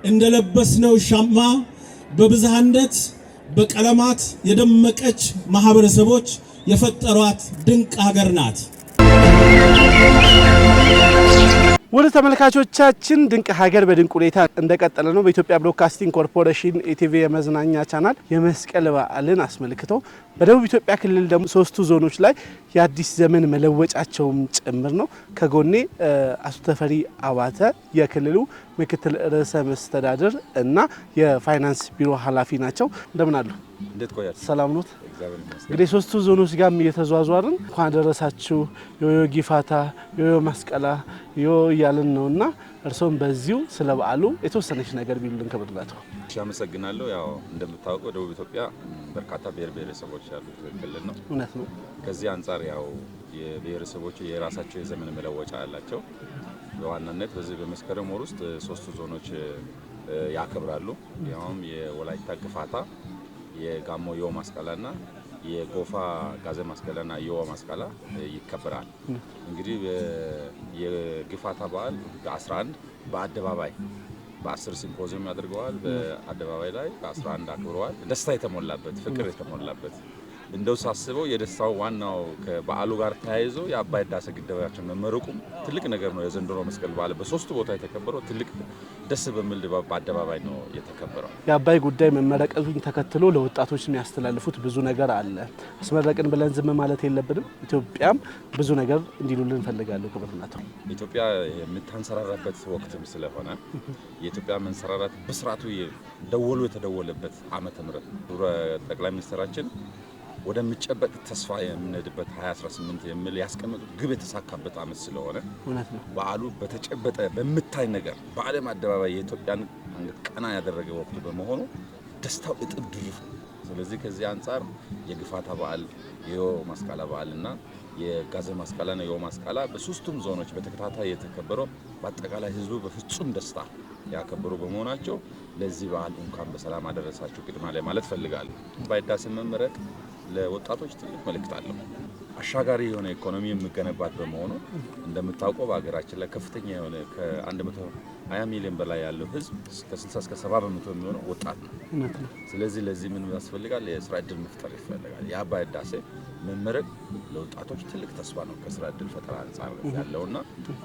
G: እንደለበስነው ሻማ በብዝሃነት በቀለማት የደመቀች ማህበረሰቦች የፈጠሯት ድንቅ ሀገር ናት።
A: ወደ ተመልካቾቻችን ድንቅ ሀገር በድንቅ ሁኔታ እንደቀጠለ ነው። በኢትዮጵያ ብሮድካስቲንግ ኮርፖሬሽን ኢቲቪ የመዝናኛ ቻናል የመስቀል በዓልን አስመልክቶ በደቡብ ኢትዮጵያ ክልል ደግሞ 3 ዞኖች ላይ የአዲስ ዘመን መለወጫቸውም ጭምር ነው። ከጎኔ አቶ ተፈሪ አባተ የክልሉ ምክትል ርዕሰ መስተዳድር እና የፋይናንስ ቢሮ ኃላፊ ናቸው። እንደምን አሉ?
I: እንዴት ቆያችሁ?
A: ሰላም ኖት? እንግዲህ 3 ዞኖች ጋር እየተዟዟርን እንኳን ደረሳችሁ ዮዮ ጊፋታ፣ ዮዮ መስቀላ፣ ዮ እያልን ነውና እርሶም በዚሁ ስለ በዓሉ የተወሰነች ነገር ቢሉልን ከብድላቸው።
I: እሺ፣ አመሰግናለሁ። ያው እንደምታውቀው ደቡብ ኢትዮጵያ በርካታ ብሔር ብሔረሰቦች ያሉት ክልል ነው።
A: እውነት ነው።
I: ከዚህ አንጻር ያው የብሔረሰቦቹ የራሳቸው የዘመን መለወጫ አላቸው። በዋናነት በዚህ በመስከረም ወር ውስጥ 3 ዞኖች ያከብራሉ። ያውም የወላይታ ግፋታ የጋሞ ዮ ማስቀላና የጎፋ ጋዘ ማስቀላና ዮ ማስቀላ ይከበራል። እንግዲህ የግፋታ በዓል በ11 በአደባባይ በ10 ሲምፖዚየም ያደርገዋል። በአደባባይ ላይ በ11 አክብረዋል። ደስታ የተሞላበት ፍቅር የተሞላበት እንደው ሳስበው የደስታው ዋናው ከበዓሉ ጋር ተያይዞ የአባይ ህዳሴ ግድባችን መመረቁም ትልቅ ነገር ነው። የዘንድሮ መስቀል በዓል በሶስት ቦታ የተከበረው ትልቅ ደስ በሚል ድባብ በአደባባይ ነው የተከበረው።
A: የአባይ ጉዳይ መመረቁን ተከትሎ ለወጣቶች የሚያስተላልፉት ብዙ ነገር አለ። አስመረቅን ብለን ዝም ማለት የለብንም። ኢትዮጵያም ብዙ ነገር እንዲሉልን እንፈልጋለን። ክብርናቱ
I: ኢትዮጵያ የምታንሰራራበት ወቅትም ስለሆነ የኢትዮጵያ መንሰራራት በስርዓቱ ደወሉ የተደወለበት ዓመተ ምህረት ጠቅላይ ሚኒስትራችን ወደሚጨበጥ ተስፋ የምንሄድበት 2018 የሚል ያስቀመጡት ግብ የተሳካበት ዓመት ስለሆነ በዓሉ በተጨበጠ በምታይ ነገር በዓለም አደባባይ የኢትዮጵያን አንገት ቀና ያደረገ ወቅት በመሆኑ ደስታው እጥብ ድርብ። ስለዚህ ከዚህ አንጻር የግፋታ በዓል የዮ ማስቀላ በዓልና የጋዘ ማስቀላና የዮ ማስቀላ በሶስቱም ዞኖች በተከታታይ የተከበረው በአጠቃላይ ህዝቡ በፍጹም ደስታ ያከበሩ በመሆናቸው ለዚህ በዓል እንኳን በሰላም አደረሳችሁ ቅድማ ላይ ማለት ፈልጋለሁ። አባይ ህዳሴ መመረቅ ለወጣቶች ትልቅ መልእክት አለው። አሻጋሪ የሆነ ኢኮኖሚ የሚገነባት በመሆኑ እንደምታውቀው በሀገራችን ላይ ከፍተኛ የሆነ ከ120 ሚሊዮን በላይ ያለው ህዝብ ከ60 እስከ 70 በመቶ የሚሆነው ወጣት ነው። ስለዚህ ለዚህ ምን ያስፈልጋል? የስራ እድል መፍጠር ይፈልጋል። የአባይ ህዳሴ መመረቅ ለወጣቶች ትልቅ ተስፋ ነው ከስራ እድል ፈጠራ አንጻር ያለውና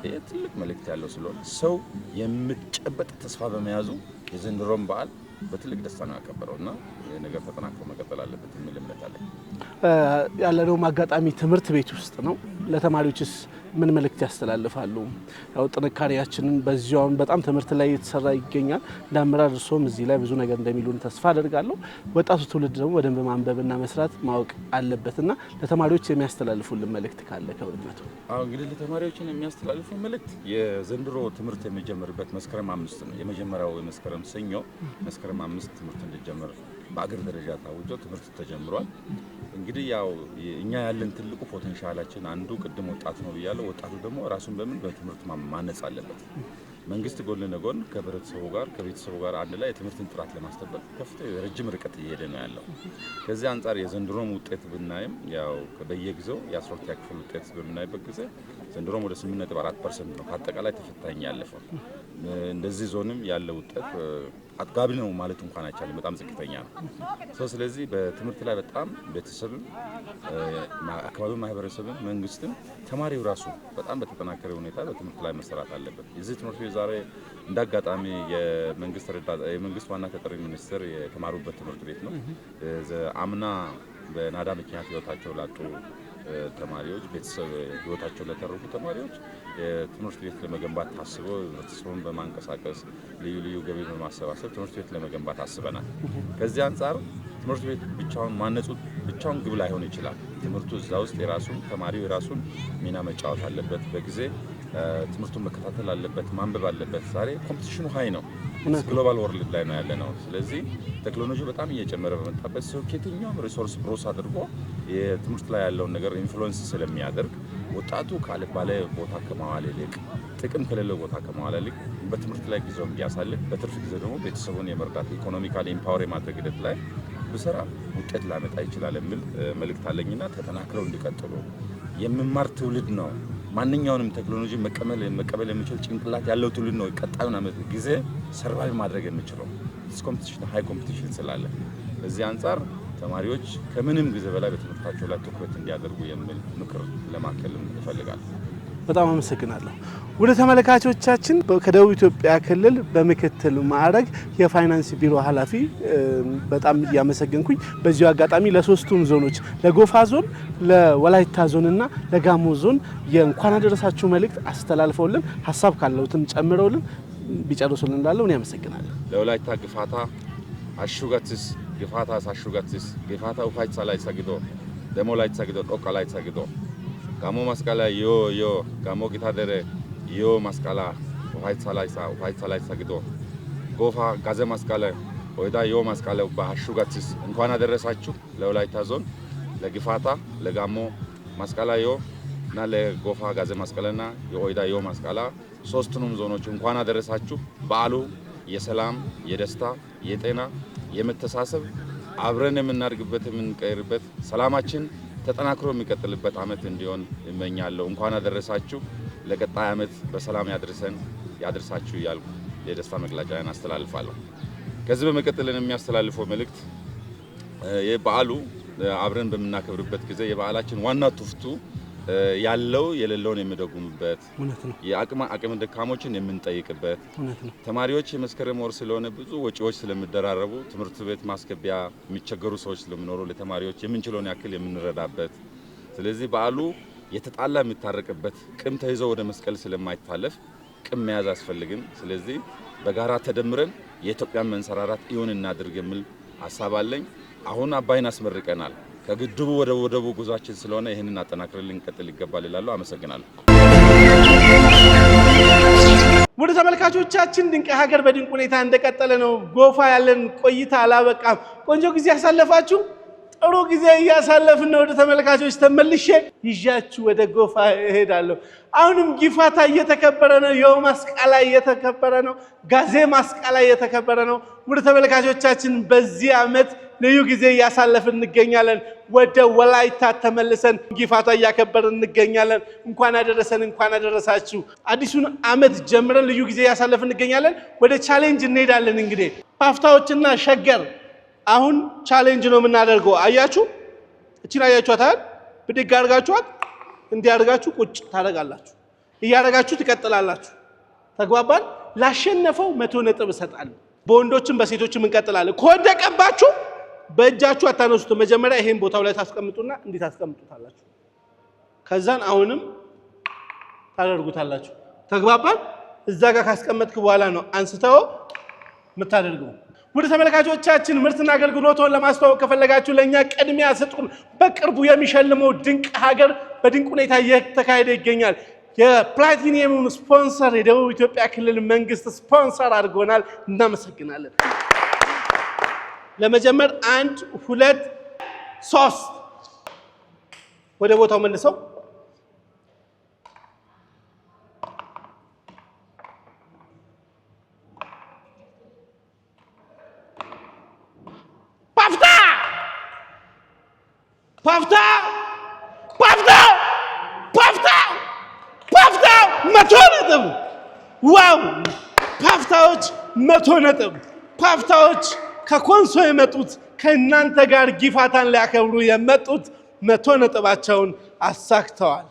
I: ይሄ ትልቅ መልእክት ያለው ስለሆነ ሰው የሚጨበጥ ተስፋ በመያዙ የዘንድሮም በዓል በትልቅ ደስታ ነው ያከበረውና ይሄ ነገር ተጠናክሮ መቀጠል አለበት የሚል እምነት አለኝ።
A: ያለነው አጋጣሚ ትምህርት ቤት ውስጥ ነው። ለተማሪዎችስ ምን መልእክት ያስተላልፋሉ? ያው ጥንካሬያችንን በዚያውን በጣም ትምህርት ላይ የተሰራ ይገኛል። ለአመራር እርሶም እዚህ ላይ ብዙ ነገር እንደሚሉን ተስፋ አደርጋለሁ። ወጣቱ ትውልድ ደግሞ በደንብ ማንበብና መስራት ማወቅ አለበትና ለተማሪዎች የሚያስተላልፉልን መልእክት ካለ ከብርነቱ?
I: አዎ እንግዲህ ለተማሪዎችን የሚያስተላልፉ መልእክት የዘንድሮ ትምህርት የሚጀምርበት መስከረም 5 ነው። የመጀመሪያው የመስከረም ሰኞ መስከረም 5 ትምህርት እንዲጀምር በአገር ደረጃ ታውጆ ትምህርት ተጀምሯል። እንግዲህ ያው እኛ ያለን ትልቁ ፖቴንሻላችን አንዱ ቅድም ወጣት ነው ብያለሁ። ወጣቱ ደግሞ ራሱን በትምህርት ማነጽ አለበት። መንግስት ጎን ለጎን ከህብረተሰቡ ጋር ከቤተሰቡ ጋር አንድ ላይ የትምህርትን ጥራት ለማስጠበቅ ከፍተኛ ረጅም ርቀት እየሄደ ነው ያለው። ከዚህ አንጻር የዘንድሮም ውጤት ብናይም ያው በየጊዜው የ12ኛ ክፍል ውጤት በምናይበት ጊዜ ዘንድሮም ወደ 8.4% ነው ከአጠቃላይ ተፈታኝ ያለፈው። እንደዚህ ዞንም ያለው ውጤት አጥጋቢ ነው ማለት እንኳን አይቻልም፣ በጣም ዝቅተኛ ነው። ስለዚህ በትምህርት ላይ በጣም ቤተሰብም አካባቢው ማህበረሰብም መንግስትም ተማሪው ራሱ በጣም በተጠናከረ ሁኔታ በትምህርት ላይ መሰራት አለበት። የዚህ ትምህርት ቤት ዛሬ እንዳጋጣሚ የመንግስት ዋና ተጠሪ ሚኒስትር የተማሩበት ትምህርት ቤት ነው። አምና በናዳ ምክንያት ህይወታቸው ላጡ ተማሪዎች ቤተሰብ ህይወታቸው ለተረፉ ተማሪዎች ትምህርት ቤት ለመገንባት ታስቦ ህብረተሰቡን በማንቀሳቀስ ልዩ ልዩ ገቢ በማሰባሰብ ትምህርት ቤት ለመገንባት አስበናል። ከዚህ አንጻር ትምህርት ቤት ብቻውን ማነጹ ብቻውን ግብ ላይሆን ይችላል። ትምህርቱ እዛ ውስጥ የራሱን ተማሪው የራሱን ሚና መጫወት አለበት። በጊዜ ትምህርቱን መከታተል አለበት፣ ማንበብ አለበት። ዛሬ ኮምፒቲሽኑ ሀይ ነው፣ ግሎባል ወርልድ ላይ ነው ያለ ነው። ስለዚህ ቴክኖሎጂ በጣም እየጨመረ በመጣበት ሰው ከየትኛውም ሪሶርስ ብሮስ አድርጎ የትምህርት ላይ ያለውን ነገር ኢንፍሉዌንስ ስለሚያደርግ ወጣቱ ካልባለ ቦታ ከመዋል ይልቅ ጥቅም ከሌለው ቦታ ከመዋል ይልቅ በትምህርት ላይ ጊዜውን ቢያሳልፍ በትርፍ ጊዜ ደግሞ ቤተሰቡን የመርዳት ኢኮኖሚካሊ ኢምፓወር የማድረግ ሂደት ላይ ብሰራ ውጤት ላመጣ ይችላል የሚል መልእክት አለኝና ተጠናክረው እንዲቀጥሉ የመማር ትውልድ ነው። ማንኛውንም ቴክኖሎጂ መቀበል የሚችል ጭንቅላት ያለው ትውልድ ነው ቀጣዩን ዓመት ጊዜ ሰርቫይቭ ማድረግ የሚችለው ኮምፒቲሽን ሃይ ኮምፒቲሽን ስላለ። በዚህ አንጻር ተማሪዎች ከምንም ጊዜ በላይ በትምህርታቸው ላይ ትኩረት እንዲያደርጉ የሚል ምክር ለማከልም እፈልጋለሁ።
A: በጣም አመሰግናለሁ። ወደ ተመልካቾቻችን ከደቡብ ኢትዮጵያ ክልል በምክትል ማዕረግ የፋይናንስ ቢሮ ኃላፊ በጣም እያመሰገንኩኝ በዚሁ አጋጣሚ ለሶስቱም ዞኖች ለጎፋ ዞን፣ ለወላይታ ዞንና ለጋሞ ዞን የእንኳን አደረሳችሁ መልእክት አስተላልፈውልን ሀሳብ ካለውትም ጨምረውልን ቢጨርሱልን እንዳለው እኔ አመሰግናለሁ።
I: ለወላይታ ግፋታ አሹጋትስ ግፋታስ አሹጋትስ ግፋታ ኡፋይሳ ላይ ሰግዶ ደሞ ላይ ሰግዶ ጦቃ ላይ ሰግዶ ጋሞ ማስቀላ ዮ ጋሞ ጊታደረ ዮ ማስቀላ ኡፋይሳ ላይ ሰግዶ ጎፋ ጋዘ ማስቀላ ወይዳ ዮ ማስቀላ በአሹጋትስ እንኳን አደረሳችሁ። ለወላይታ ዞን ለግፋታ ለጋሞ ማስቀላ ዮ እና ለጎፋ ጋዘ ማስቀላና የወይዳ ዮ ማስቀላ ሶስቱንም ዞኖች እንኳን አደረሳችሁ። በዓሉ የሰላም የደስታ የጤና የመተሳሰብ አብረን የምናድግበት የምንቀይርበት ሰላማችን ተጠናክሮ የሚቀጥልበት አመት እንዲሆን እመኛለሁ። እንኳን አደረሳችሁ። ለቀጣይ አመት በሰላም ያድርሳችሁ እያልኩ የደስታ መግለጫዬን አስተላልፋለሁ። ከዚህ በመቀጠል የሚያስተላልፈው መልእክት የበዓሉ አብረን በመናከብርበት ጊዜ የበዓላችን ዋና ትውፊቱ ያለው የሌለውን የሚደጉምበት አቅመ ደካሞችን የምንጠይቅበት ተማሪዎች የመስከረም ወር ስለሆነ ብዙ ወጪዎች ስለሚደራረቡ ትምህርት ቤት ማስገቢያ የሚቸገሩ ሰዎች ስለሚኖሩ ለተማሪዎች የምንችለውን ያክል የምንረዳበት ስለዚህ በዓሉ የተጣላ የሚታረቅበት ቅም ተይዞ ወደ መስቀል ስለማይታለፍ ቅም መያዝ አስፈልግም። ስለዚህ በጋራ ተደምረን የኢትዮጵያን መንሰራራት ይሁን እናድርግ የሚል ሐሳብ አለኝ። አሁን አባይን አስመርቀናል። ከግድቡ ወደ ወደቡ ጉዟችን ስለሆነ ይሄንን አጠናክረን ልንቀጥል ይገባል ይላሉ። አመሰግናለሁ።
A: ወደ ተመልካቾቻችን ድንቅ ሀገር በድንቅ ሁኔታ እንደቀጠለ ነው። ጎፋ ያለን ቆይታ አላበቃም። ቆንጆ ጊዜ ያሳለፋችሁ ጥሩ ጊዜ እያሳለፍን ነው። ወደ ተመልካቾች ተመልሼ ይዣችሁ ወደ ጎፋ እሄዳለሁ። አሁንም ጊፋታ እየተከበረ ነው። የው መስቀል እየተከበረ ነው። ጋዜ መስቀል እየተከበረ ነው። ወደ ተመልካቾቻችን በዚህ አመት ልዩ ጊዜ እያሳለፍን እንገኛለን። ወደ ወላይታ ተመልሰን ጊፋታ እያከበርን እንገኛለን። እንኳን አደረሰን፣ እንኳን አደረሳችሁ። አዲሱን አመት ጀምረን ልዩ ጊዜ እያሳለፍን እንገኛለን። ወደ ቻሌንጅ እንሄዳለን። እንግዲህ ፓፍታዎችና ሸገር አሁን ቻሌንጅ ነው የምናደርገው። አያችሁ እቺን አያችኋታል? ብድግ አድርጋችኋት እንዲያርጋችሁ ቁጭ ታደርጋላችሁ። እያደረጋችሁ ትቀጥላላችሁ። ተግባባን? ላሸነፈው 100 ነጥብ እሰጣለሁ። በወንዶችም በሴቶችም እንቀጥላለን። ከወደቀባችሁ በእጃችሁ አታነሱት። መጀመሪያ ይሄን ቦታው ላይ ታስቀምጡና እንዴት ታስቀምጡታላችሁ። ከዛን አሁንም ታደርጉታላችሁ። ተግባባን? እዛ ጋር ካስቀመጥክ በኋላ ነው አንስተው የምታደርገው። ወደ ተመልካቾቻችን ምርትና አገልግሎቱን ለማስተዋወቅ ከፈለጋችሁ ለኛ ቅድሚያ ስጡን። በቅርቡ የሚሸልመው ድንቅ ሀገር በድንቅ ሁኔታ እየተካሄደ ይገኛል። የፕላቲኒየም ስፖንሰር የደቡብ ኢትዮጵያ ክልል መንግስት ስፖንሰር አድርጎናል። እናመሰግናለን። ለመጀመር 1 2 3 ወደ ቦታው መልሰው ፓፍታ 100 ነጥብ። ዋው! ፓፍታዎች 100 ነጥብ። ፓፍታዎች ከኮንሶ የመጡት ከእናንተ ጋር ጊፋታን ሊያከብሩ የመጡት 100 ነጥባቸውን አሳክተዋል።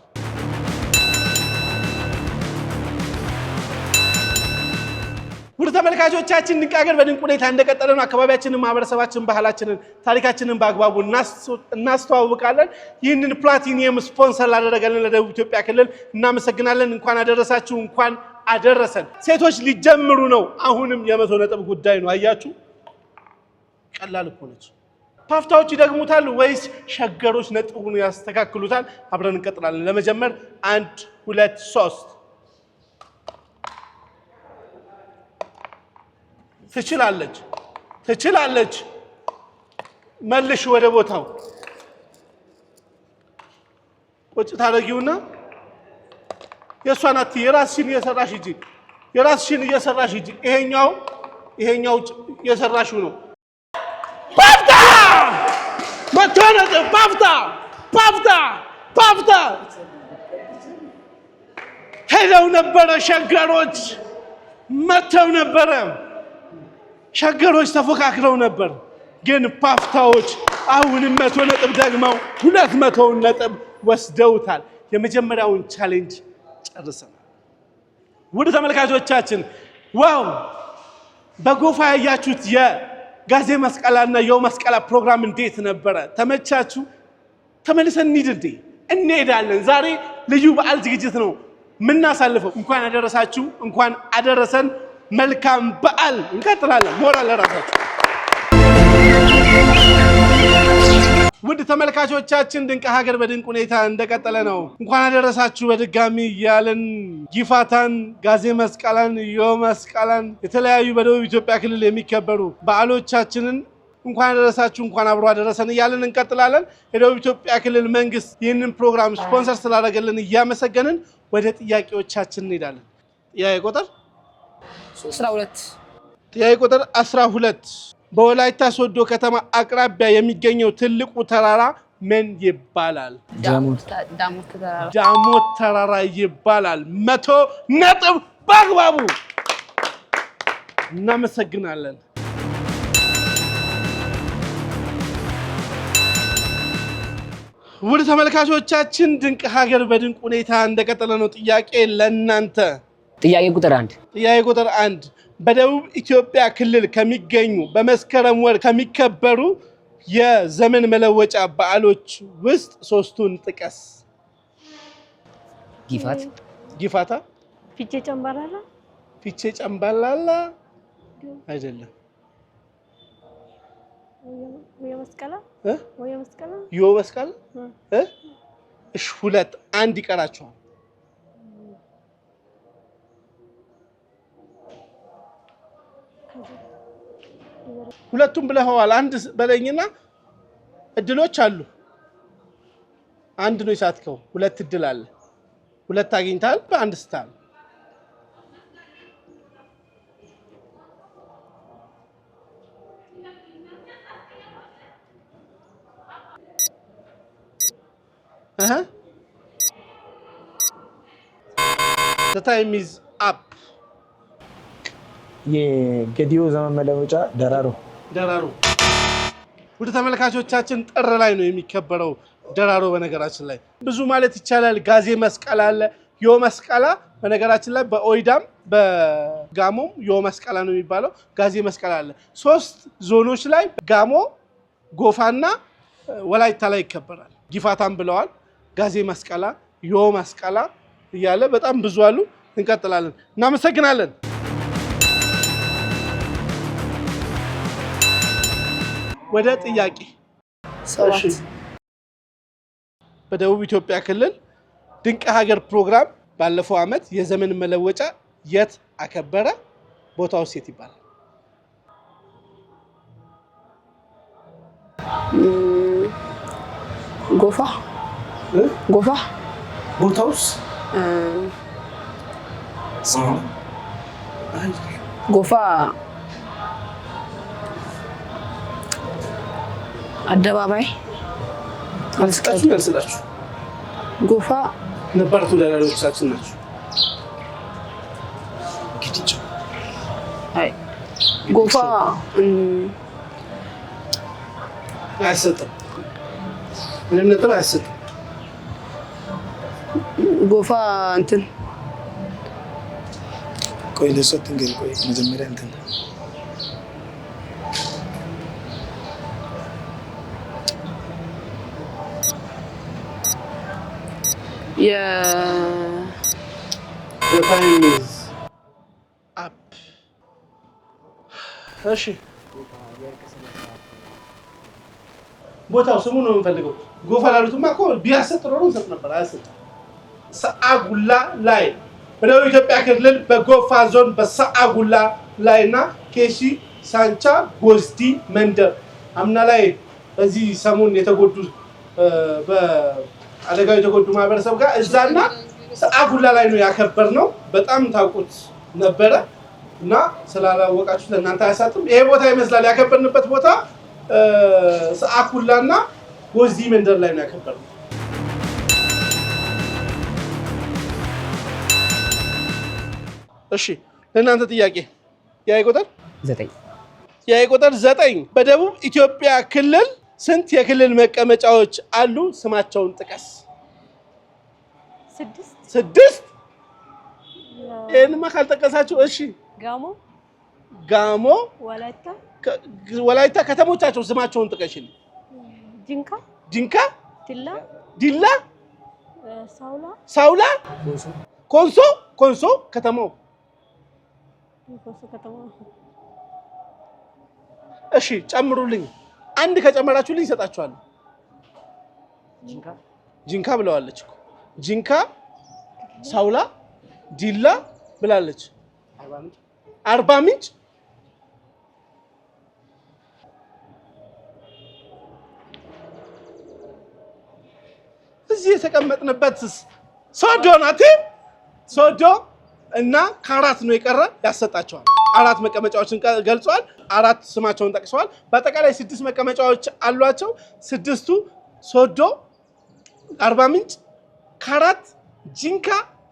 A: ወደ ተመልካቾቻችን ድንቅ ሀገር በድንቅ ሁኔታ እንደቀጠለ ነው። አካባቢያችንን፣ ማህበረሰባችንን፣ ባህላችንን፣ ታሪካችንን በአግባቡ እናስተዋውቃለን። ይህንን ፕላቲኒየም ስፖንሰር ላደረገልን ለደቡብ ኢትዮጵያ ክልል እናመሰግናለን። እንኳን አደረሳችሁ፣ እንኳን አደረሰን። ሴቶች ሊጀምሩ ነው። አሁንም የ100 ነጥብ ጉዳይ ነው። አያችሁ፣ ቀላል እኮ ነች። ፓፍታዎች ይደግሙታል ወይስ ሸገሮች ነጥቡን ያስተካክሉታል? አብረን እንቀጥላለን። ለመጀመር 1 2 3 ትችላለች። መልሽ ወደ ቦታው ቁጭ ታደርጊውና የሷን አትይ፣ የራስሽን እየሰራሽ ሂጂ። ይሄኛው እየሰራሽው ነው። ፓፍታ 100 ነጥብ። ፓፍታ ሄደው ነበረ። ሸገሮች መተው ነበረ። ሸገሮች ተፎካክረው ነበር። ግን ፓፍታዎች አሁንም 100 ነጥብ ደግመው 200 ነጥብ ወስደውታል። የመጀመሪያውን ቻሌንጅ ጨርሰናል። ወደ ተመልካቾቻችን ዋው! በጎፋ ያያችሁት የጋዜ መስቀላና የው መስቀላ ፕሮግራም እንዴት ነበረ? ተመቻችሁ? ተመልሰን እንሄዳለን። ዛሬ ልዩ በዓል ዝግጅት ነው የምናሳልፈው። እንኳን አደረሳችሁ፣ እንኳን አደረሰን። መልካም በዓል። እንቀጥላለን። ሞራል ለራሳችሁ። ውድ ተመልካቾቻችን ድንቅ ሀገር በድንቅ ሁኔታ እንደቀጠለ ነው። እንኳን አደረሳችሁ በድጋሚ ያለን ጊፋታን፣ ጋዜ መስቀላን፣ የው መስቀላን የተለያዩ በደቡብ ኢትዮጵያ ክልል የሚከበሩ በዓሎቻችንን እንኳን አደረሳችሁ፣ እንኳን አብሮ አደረሰን እያለን እንቀጥላለን። የደቡብ ኢትዮጵያ ክልል መንግስት ይህንን ፕሮግራም ስፖንሰር ስላደረገልን እያመሰገንን ወደ ጥያቄዎቻችን እንሄዳለን። ጥያቄ ቁጥር
D: 12
A: ጥያቄ ቁጥር 12 በወላይታ ሶዶ ከተማ አቅራቢያ የሚገኘው ትልቁ ተራራ ምን ይባላል? ዳሞት ተራራ ይባላል። 100 ነጥብ በአግባቡ እናመሰግናለን። ውድ ተመልካቾቻችን ድንቅ ሀገር በድንቅ ሁኔታ እንደቀጠለ ነው። ጥያቄ ለእናንተ
B: ጥያቄ ቁጥር 1 በደቡብ ኢትዮጵያ ክልል ከሚገኙ በመስከረም ወር ከሚከበሩ የዘመን መለወጫ በዓሎች ውስጥ 3ቱን ጥቀስ። ጊፋታ፣
E: ፊቼ ጨምባላላ
A: አይደለም። ዮ መስቀላ እሺ፣ 2 1 ይቀራቸዋል። ሁለቱም ብለኸዋል። አንድ በለኝና እድሎች አሉ። አንድ ነው የሳትከው። 2 እድል አለ። 2 አግኝታል፣ በአንድ ስታል። The time is up.
C: የገዲዮ ዘመን መለወጫ ደራሮ።
A: ወደ ተመልካቾቻችን ጥር ላይ ነው የሚከበረው ደራሮ። በነገራችን ላይ ብዙ ማለት ይቻላል። ጋዜ መስቀል አለ፣ ዮ መስቀላ። በነገራችን ላይ በኦይዳም በጋሞም ዮ መስቀላ ነው የሚባለው። ጋዜ መስቀል አለ። 3 ዞኖች ላይ ጋሞ፣ ጎፋና ወላይታ ላይ ይከበራል። ጊፋታም ብለዋል። ጋዜ መስቀላ፣ ዮ መስቀላ እያለ በጣም ብዙ አሉ። እንቀጥላለን። እናመሰግናለን። ወደ ጥያቄ 7 በደቡብ ኢትዮጵያ ክልል ድንቅ ሀገር ፕሮግራም ባለፈው ዓመት የዘመን መለወጫ የት አከበረ? ቦታው የት ይባላል?
D: ጎፋ
A: ቦታውስ?
D: ጎፋ አደባባይ
A: አልስላችሁ
D: ጎፋ
A: ነበር ተወዳዳሪዎቻችን ናቸው።
D: አይ ጎፋ
A: አይሰጥም። ምንም ነጥብ አይሰጥም።
D: ጎፋ እንትን
C: ቆይ ለሰጥ እንግዲህ ቆይ መጀመሪያ እንትን
A: The time is up. እሺ ቦታው ስሙ ነው የምፈልገው። ጎፋ ላሉትማ እኮ ቢያሰጥ ኖሮ እንሰጥ ነበር። አያሰጥ። ሰዓጉላ ላይ በደቡብ ኢትዮጵያ ክልል በጎፋ ዞን በሰዓጉላ ላይና ኬሺ ሳንቻ ጎዝዲ መንደር አምና ላይ በዚህ ሰሞን የተጎዱ በአደጋው የተጎዱ ማህበረሰብ ጋር እዛና ሰዓጉላ ላይ ነው ያከበርነው። በጣም ታውቁት ነበረ እና ስላላወቃችሁ ለእናንተ አያሳጥም። ይሄ ቦታ ይመስላል ያከበርንበት ቦታ ሰዓጉላና ጎዝዲ መንደር ላይ ነው ያከበርነው። እሺ ለእናንተ ጥያቄ ቁጥር 9 በደቡብ ኢትዮጵያ ክልል ስንት የክልል መቀመጫዎች አሉ? ስማቸውን ጥቀስ። 6 ይሄንማ ካልጠቀሳችሁ እሺ። ጋሞ ወላይታ ከተሞቻቸው ስማቸውን ጥቀሽልኝ። ጂንካ ዲላ ሳውላ ኮንሶ ከተማው። እሺ ጨምሩልኝ። አንድ ከጨመራችሁልኝ እሰጣችኋለሁ። ጂንካ ብለዋለች እኮ ጂንካ፣ ሳውላ፣ ዲላ ብላለች። አርባ ምንጭ እዚህ የተቀመጥንበት ሶዶ ናት። ሶዶ እና ካራት ነው የቀረ ያሰጣቸዋል። 4 መቀመጫዎችን ገልጿል። 4 ስማቸውን ጠቅሰዋል። በአጠቃላይ 6 መቀመጫዎች አሏቸው። 6ቱ ሶዶ፣ አርባ ምንጭ፣ ካራት፣ ጂንካ፣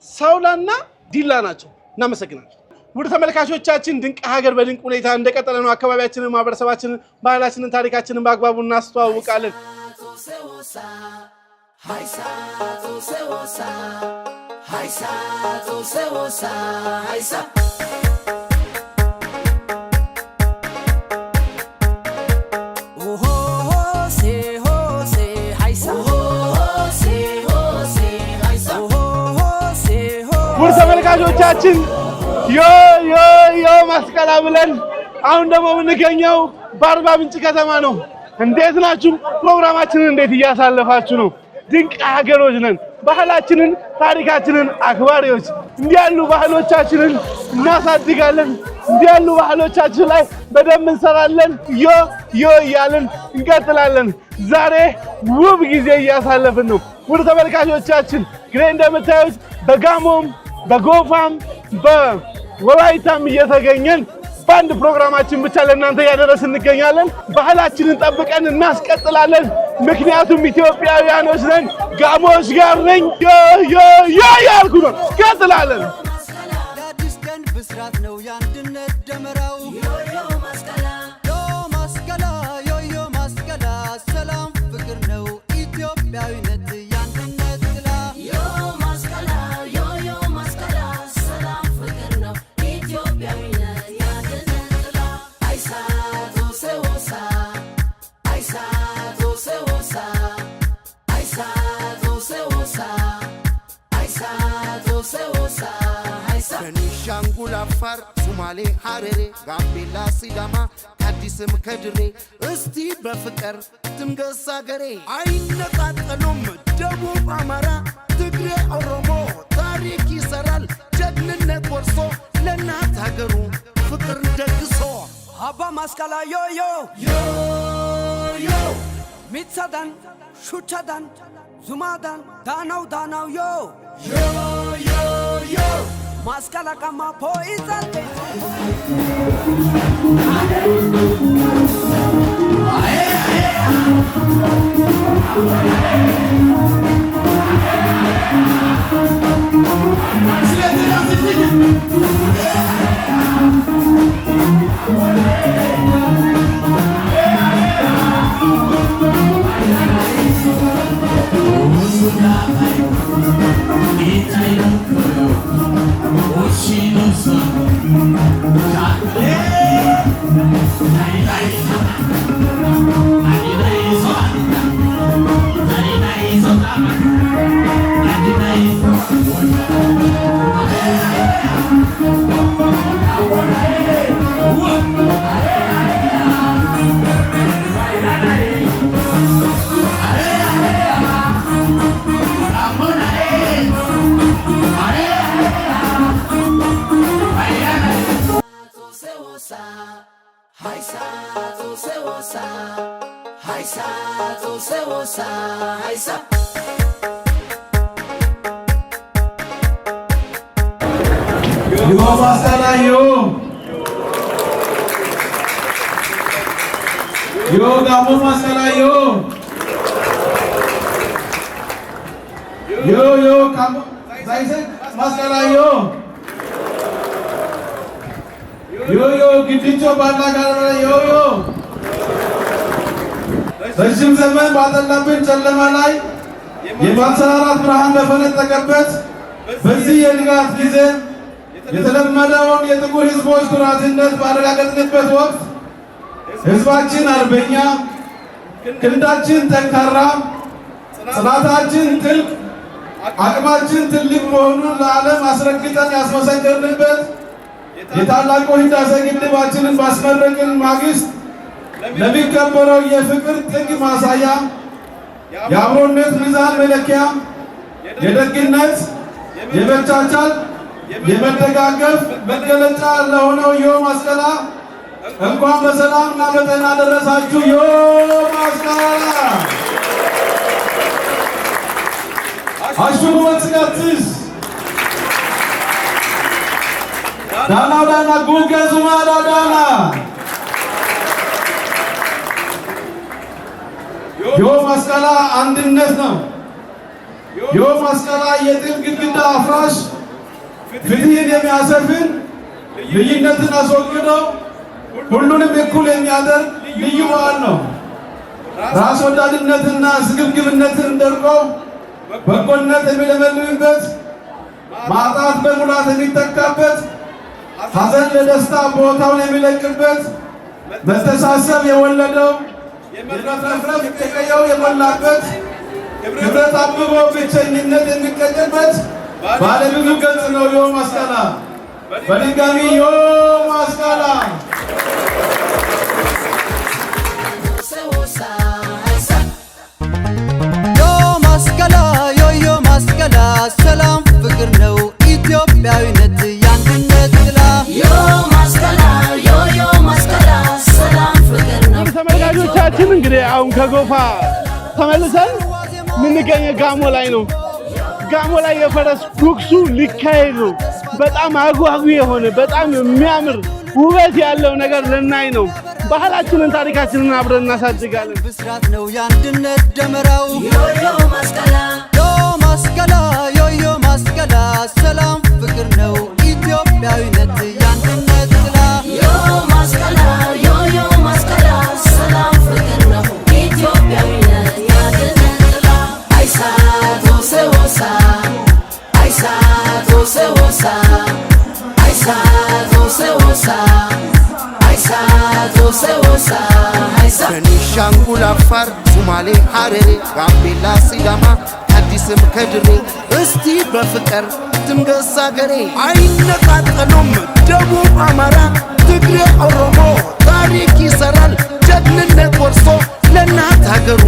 A: ሳውላና ዲላ ናቸው። እናመሰግናለን። ውድ ተመልካቾቻችን ድንቅ ሀገር በድንቅ ሁኔታ እንደቀጠለ ነው። አካባቢያችንን፣ ማህበረሰባችንን፣ ባህላችንን፣ ታሪካችንን በአግባቡ እናስተዋውቃለን። ውድ ተመልካቾቻችን ዮ መስቀላ ብለን አሁን ደግሞ የምንገኘው በአርባ ምንጭ ከተማ ነው። እንዴት ናችሁ? ፕሮግራማችንን እንዴት እያሳለፋችሁ ነው? ድንቅ ሀገሮች ነን። ባህላችንን፣ ታሪካችንን አክባሪዎች። እንዲህ ያሉ ባህሎቻችንን እናሳድጋለን። እንዲህ ያሉ ባህሎቻችን ላይ በደንብ እንሰራለን። ዮ እያልን እንቀጥላለን። ዛሬ ውብ ጊዜ እያሳለፍን ነው። ውድ ተመልካቾቻችን ግሬ እንደምታዩት በጋሞም በጎፋም በወላይታም እየተገኘን በአንድ ፕሮግራማችን ብቻ ለእናንተ እያደረስን እንገኛለን። ባህላችንን ጠብቀን እናስቀጥላለን። ምክንያቱም ኢትዮጵያውያኖች ነን። ጋሞች ጋር ነኝ። ዮ ያልኩ ነው። ቀጥላለን።
J: ለአዲስ ቀን ብስራት ነው የአንድነት ደመራው። ዮ መስቀላ ሰላም ፍቅር ነው ኢትዮጵያዊነት የአንድነት ጥላ። ቤኒሻንጉል፣ አፋር፣ ሶማሌ፣ ሐረሬ፣ ጋምቤላ፣ ሲዳማ ከአዲስም ከድሬ እስቲ በፍቅር ትንገስ አገሬ። አይነጣጠሉም ደቡብ፣ አማራ፣ ትግሬ፣ ኦሮሞ ታሪክ ይሰራል ጀግንነት ወርሶ ለእናት ሀገሩ ፍቅር ደግሶ። አባ ማስቀላ ዮ ሚትሰዳን ሹቻዳን ዙማዳን ዳናው ዮ Maskala kama poison
G: Yo masala yo gamo masala yo gamo zaise masala yo gidicho bana gara yo ረጅም ዘመን ባጠላብን ጨለማ ላይ የማንሰራራት ብርሃን በፈነጠቀበት በዚህ የንጋት ጊዜ የተለመደውን የጥቁር ሕዝቦች ኩራትነት ባረጋገጥንበት ወቅት ሕዝባችን አርበኛ፣ ክንዳችን ጠንካራ፣ ጽናታችን ጥልቅ፣ አቅማችን ትልቅ መሆኑን ለዓለም አስረግጠን ያስመሰከርንበት የታላቁ ህዳሴ ግድባችንን ባስመረቅን ማግስት ለሚከበረው የፍቅር ጥግ ማሳያ፣ የአብሮነት ሚዛን መለኪያ፣ የደግነት፣ የመቻቻል፣ የመደጋገፍ መገለጫ ለሆነው ዮ መስቀላ እንኳን በሰላምና በጤና ደረሳችሁ። ዮ መስቀላ አሽሙ ወጽጋትስ ዳና ጉገ ዙማዳ ዳና ዮ መስቀላ አንድነት ነው። ዮ መስቀላ የጥል ግድግዳ አፍራሽ ፍትህን የሚያሰፍን ልዩነትን አስወግዶ ሁሉንም እኩል የሚያደርግ ልዩ በዓል ነው። ራስ ወዳድነትና ስግብግብነትን ደርቆ በጎነት የሚለመልምበት፣ ማጣት በሙላት የሚተካበት፣ ሐዘን ለደስታ ቦታውን የሚለቅበት፣ መተሳሰብ የወለደው የመረፍረፍ የቀየው የሞላበት፣ ህብረት አብቦ ብቸኝነት የሚቀጭበት ባለብዙ ገጽ ነው ዮ መስቀላ። በድጋሚ ዮ መስቀላ።
J: ዮ መስቀላ ሰላም ፍቅር ነው ኢትዮጵያዊነት ያንድነት ጥላ ዮ መስቀላ ሰላም ፍቅር ነው።
A: ተመልካቾቻችን እንግዲህ አሁን ከጎፋ ተመልሰን የምንገኘው ጋሞ ላይ ነው። ጋሞ ላይ የፈረስ ጉግሱ ሊካሄድ ነው። በጣም አጓጊ የሆነ በጣም የሚያምር ውበት ያለው ነገር ልናይ ነው። ባህላችንን ታሪካችንን አብረን እናሳድጋለን።
J: ብስራት ነው ያንድነት ደመራው ዮ መስቀላ ዮ መስቀላ ሰላም ፍቅር ነው ኢትዮጵያዊነት ያንድነት ጥላ ዮ መስቀላ ሰላም ፍቅር ነው ኢትዮጵያዊነት ያንድነት ጥላ አይሳቶ ሰዎሳ
K: ቤኒሻንጉል፣ አፋር፣ ሱማሌ፣ ሐረሬ፣ ጋምቤላ፣ ሲዳማ አዲስም ከድሬ እስቲ በፍቅር ትንገስ አገሬ አይነጣጠሉም ደቡብ አማራ ትግሬ ኦሮሞ ታሪክ ይሰራል ጀግንነት ወርሶ ለእናት ሀገሩ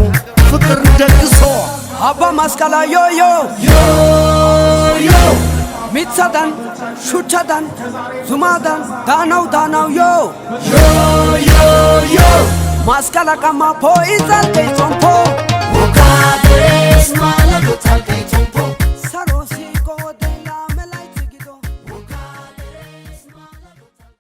K: ፍቅር ደግሶ
J: አባ መስቀላ ዮ ሚትሳዳን ሹቻዳን ዙማዳን ዳናው ዮ መስቀላ ቀማ ፖይዛል ከይቶምፖ ወጋድሬስ ማለጉታል ከይቶምፖ ሰሮሲ ኮወደላ መላይ ትጊዶ ወጋድሬስ ማለጉታል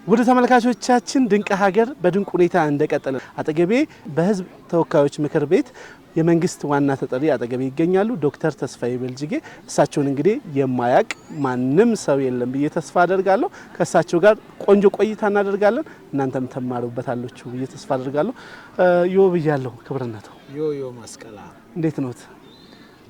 A: ወደ ተመልካቾቻችን ድንቅ ሀገር በድንቅ ሁኔታ እንደቀጠለ አጠገቤ በህዝብ ተወካዮች ምክር ቤት የመንግስት ዋና ተጠሪ አጠገቤ ይገኛሉ። ዶክተር ተስፋዬ በልጅጌ። እሳቸውን እንግዲህ የማያቅ ማንም ሰው የለም ብዬ ተስፋ አደርጋለሁ። ከእሳቸው ጋር ቆንጆ ቆይታ እናደርጋለን። እናንተም ተማሩበታላችሁ ብዬ ተስፋ አደርጋለሁ። ዮ ብያለሁ። ክብርነቱ
L: ዮ መስቀላ
A: እንዴት ኖት?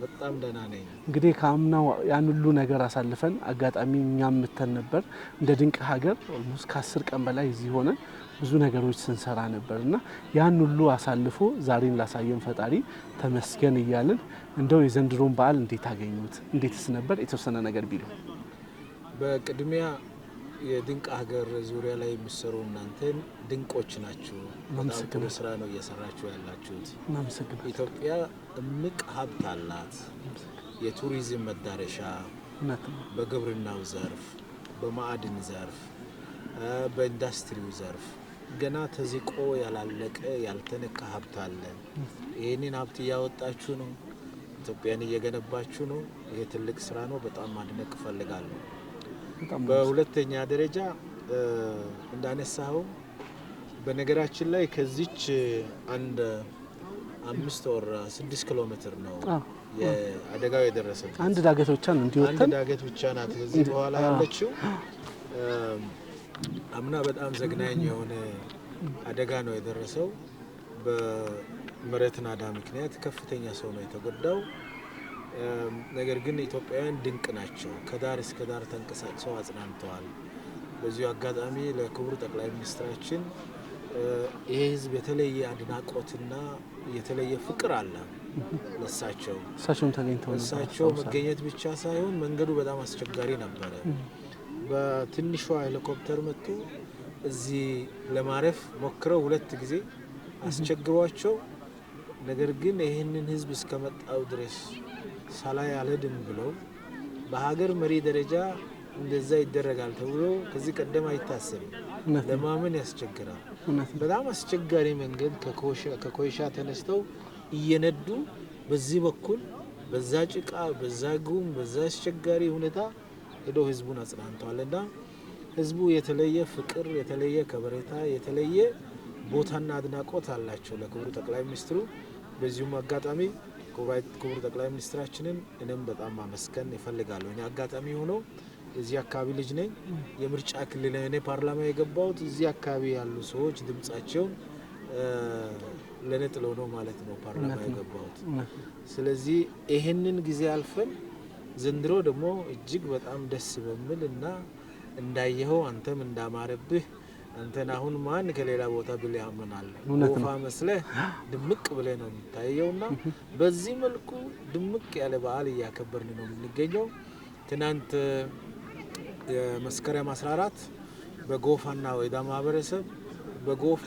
L: በጣም ደህና ነኝ።
A: እንግዲህ ከአምናው ያን ሁሉ ነገር አሳልፈን አጋጣሚ እኛም መተን ነበር እንደ ድንቅ ሀገር ኦልሞስት ከ10 ቀን በላይ እዚህ ሆነን ብዙ ነገሮች ስንሰራ ነበርና ያን ሁሉ አሳልፎ ዛሬን ላሳየን ፈጣሪ ተመስገን እያልን እንደው የዘንድሮን በዓል እንዴት አገኙት? እንዴትስ ነበር? የተወሰነ ነገር ቢሉ።
L: በቅድሚያ የድንቅ ሀገር ዙሪያ ላይ የሚሰሩ እናንተን ድንቆች ናችሁ። በጣም ጥሩ ስራ ነው እየሰራችሁ ያላችሁት። ኢትዮጵያ እምቅ ሀብት አላት። የቱሪዝም መዳረሻ በግብርናው ዘርፍ፣ በማዕድን ዘርፍ፣ በኢንዱስትሪው ዘርፍ ገና ተዝቆ ያላለቀ ያልተነካ ሀብት አለ። ይህንን ሀብት እያወጣችሁ ነው። ኢትዮጵያን እየገነባችሁ ነው። ይሄ ትልቅ ስራ ነው። በጣም ማድነቅ እፈልጋለሁ። በሁለተኛ ደረጃ እንዳነሳው በነገራችን ላይ ከዚች አንድ 5 ወር 6 ኪሎ ሜትር ነው የአደጋው የደረሰው።
A: አንድ ዳገት ብቻ ነው እንዲወጣን
L: አንድ ዳገት ብቻ ናት ከዚህ በኋላ ያለችው። አምና በጣም ዘግናኝ የሆነ አደጋ ነው የደረሰው። በመሬት ናዳ ምክንያት ከፍተኛ ሰው ነው የተጎዳው። ነገር ግን ኢትዮጵያውያን ድንቅ ናቸው። ከዳር እስከ ዳር ተንቀሳቅሰው አጽናንተዋል። በዚሁ አጋጣሚ ለክቡር ጠቅላይ ሚኒስትራችን ይሄ ህዝብ የተለየ አድናቆትና የተለየ ፍቅር አለ ለሳቸው። እሳቸው መገኘት ብቻ ሳይሆን መንገዱ በጣም አስቸጋሪ ነበረ። በትንሿ ሄሊኮፕተር መጥቶ እዚህ ለማረፍ ሞክረው 2 ጊዜ አስቸግሯቸው፣ ነገር ግን ይህንን ህዝብ እስከመጣው ድረስ ሳላይ አልሄድም ብለው በሀገር መሪ ደረጃ እንደዛ ይደረጋል ተብሎ ከዚህ ቀደም አይታሰብም። ለማመን ያስቸግራል። በጣም አስቸጋሪ መንገድ ከኮይሻ ተነስተው እየነዱ በዚህ በኩል በዛ ጭቃ በዛ ጉም በዛ አስቸጋሪ ሁኔታ ሄዶ ህዝቡን አጽናንተዋልና ህዝቡ የተለየ ፍቅር የተለየ ከበሬታ የተለየ ቦታና አድናቆት አላቸው ለክቡር ጠቅላይ ሚኒስትሩ። በዚሁም አጋጣሚ ክቡር ጠቅላይ ሚኒስትራችንን እኔም በጣም ማመስገን እፈልጋለሁ። እኔ አጋጣሚ ሆኖ እዚህ አካባቢ ልጅ ነኝ። የምርጫ ክልል እኔ ፓርላማ የገባሁት እዚህ አካባቢ ያሉ ሰዎች ድምጻቸውን ለኔ ጥለው ነው ማለት ነው ፓርላማ የገባሁት። ስለዚህ ይሄንን ጊዜ አልፈን ዘንድሮ ደግሞ እጅግ በጣም ደስ በሚልና እንዳየኸው አንተም እንዳማረብህ አንተን አሁን ማን ከሌላ ቦታ ብለ ያመናል ወፋ መስለህ ድምቅ ብለህ ነው የምታየውና በዚህ መልኩ ድምቅ ያለ በዓል እያከበርን ነው የምንገኘው። ትናንት መስከረም 14 በጎፋና ወይዳ ማህበረሰብ በጎፋ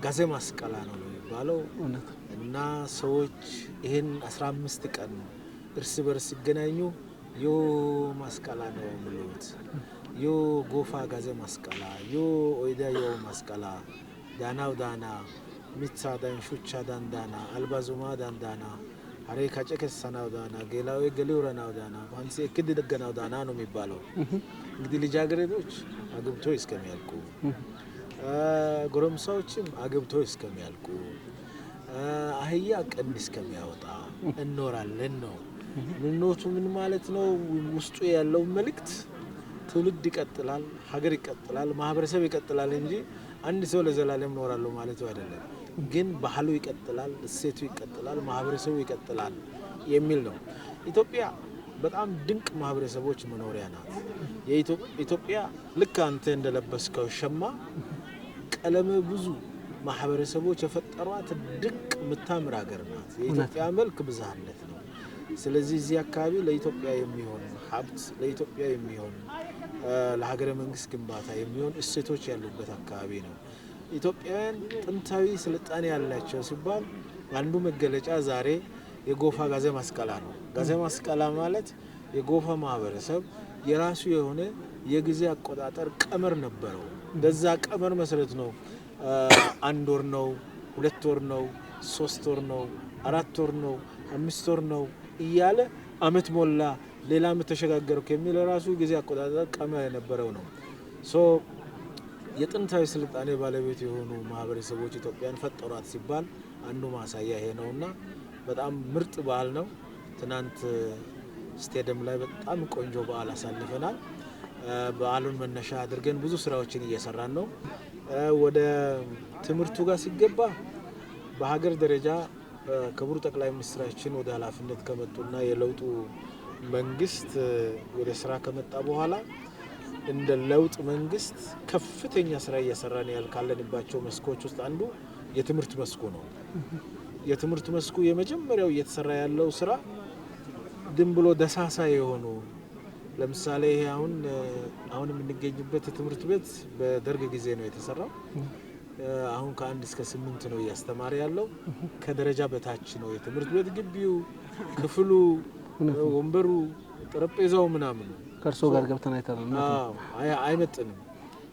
L: ጋዜ ማስቀላ ነው የሚባለው እና ሰዎች ይሄን 15 ቀን እርስ በርስ ሲገናኙ ዮ ማስቀላ ነው የሚሉት። ዮ ጎፋ ጋዜ ማስቀላ ዮ ወይዳ ዮ ማስቀላ ዳናው ዳና ሚታ ዳንሹቻ ዳንዳና አልባዙማ ዳንዳና አሬ ካጨከሰናው ዳና ገላው ገሊውራናው ዳና አንሲ እክድ ደገናው ዳና ነው የሚባለው። እንግዲህ ልጃገረዶች አግብተው እስከሚያልቁ ጎረምሳዎችም አግብተው እስከሚያልቁ አህያ ቀንድ እስከሚያወጣ እንኖራለን ነው። ምንኖቱ ምን ማለት ነው? ውስጡ ያለው መልእክት ትውልድ ይቀጥላል፣ ሀገር ይቀጥላል፣ ማህበረሰብ ይቀጥላል እንጂ አንድ ሰው ለዘላለም ኖራለሁ ማለት አይደለም። ግን ባህሉ ይቀጥላል፣ እሴቱ ይቀጥላል፣ ማህበረሰቡ ይቀጥላል የሚል ነው። ኢትዮጵያ በጣም ድንቅ ማህበረሰቦች መኖሪያ ናት። የኢትዮጵያ ልክ አንተ እንደለበስከው ሸማ ቀለመ ብዙ ማህበረሰቦች የፈጠሯት ድንቅ ምታምር ሀገር ናት። የኢትዮጵያ መልክ ብዝሃነት ነው። ስለዚህ እዚህ አካባቢ ለኢትዮጵያ የሚሆን ሀብት ለኢትዮጵያ የሚሆን ለሀገረ መንግስት ግንባታ የሚሆን እሴቶች ያሉበት አካባቢ ነው። ኢትዮጵያውያን ጥንታዊ ስልጣኔ ያላቸው ሲባል አንዱ መገለጫ ዛሬ የጎፋ ጋዜ ማስቀላ ነው። ጋዜ ማስቀላ ማለት የጎፋ ማህበረሰብ የራሱ የሆነ የጊዜ አቆጣጠር ቀመር ነበረው። በዛ ቀመር መሰረት ነው 1 ወር ነው 2 ወር ነው 3 ወር ነው 4 ወር ነው 5 ወር ነው እያለ አመት ሞላ ሌላ አመት ተሸጋገርኩ የሚል ራሱ ጊዜ አቆጣጠር ቀመር የነበረው ነው። የጥንታዊ ስልጣኔ ባለቤት የሆኑ ማህበረሰቦች ኢትዮጵያን ፈጠሯት ሲባል አንዱ ማሳያ ይሄ ነውና በጣም ምርጥ በዓል ነው። ትናንት ስቴዲየም ላይ በጣም ቆንጆ በዓል አሳልፈናል። በዓሉን መነሻ አድርገን ብዙ ስራዎችን እየሰራን ነው። ወደ ትምህርቱ ጋር ሲገባ በሀገር ደረጃ ክቡር ጠቅላይ ሚኒስትራችን ወደ ኃላፊነት ከመጡና የለውጡ መንግስት ወደ ስራ ከመጣ በኋላ እንደ ለውጥ መንግስት ከፍተኛ ስራ እየሰራን ያልካለንባቸው መስኮች ውስጥ አንዱ የትምህርት መስኩ ነው። የትምህርት መስኩ የመጀመሪያው እየተሰራ ያለው ስራ ድም ብሎ ደሳሳ የሆኑ ለምሳሌ ይሄ አሁን የምንገኝበት ትምህርት ቤት በደርግ ጊዜ ነው የተሰራው። አሁን ከ1 እስከ 8 ነው እያስተማረ ያለው። ከደረጃ በታች ነው የትምህርት ቤት ግቢው፣ ክፍሉ፣ ወንበሩ፣ ጠረጴዛው ምናምን
A: ከርሶ ጋር ገብተን አይተናል።
L: አይመጥንም።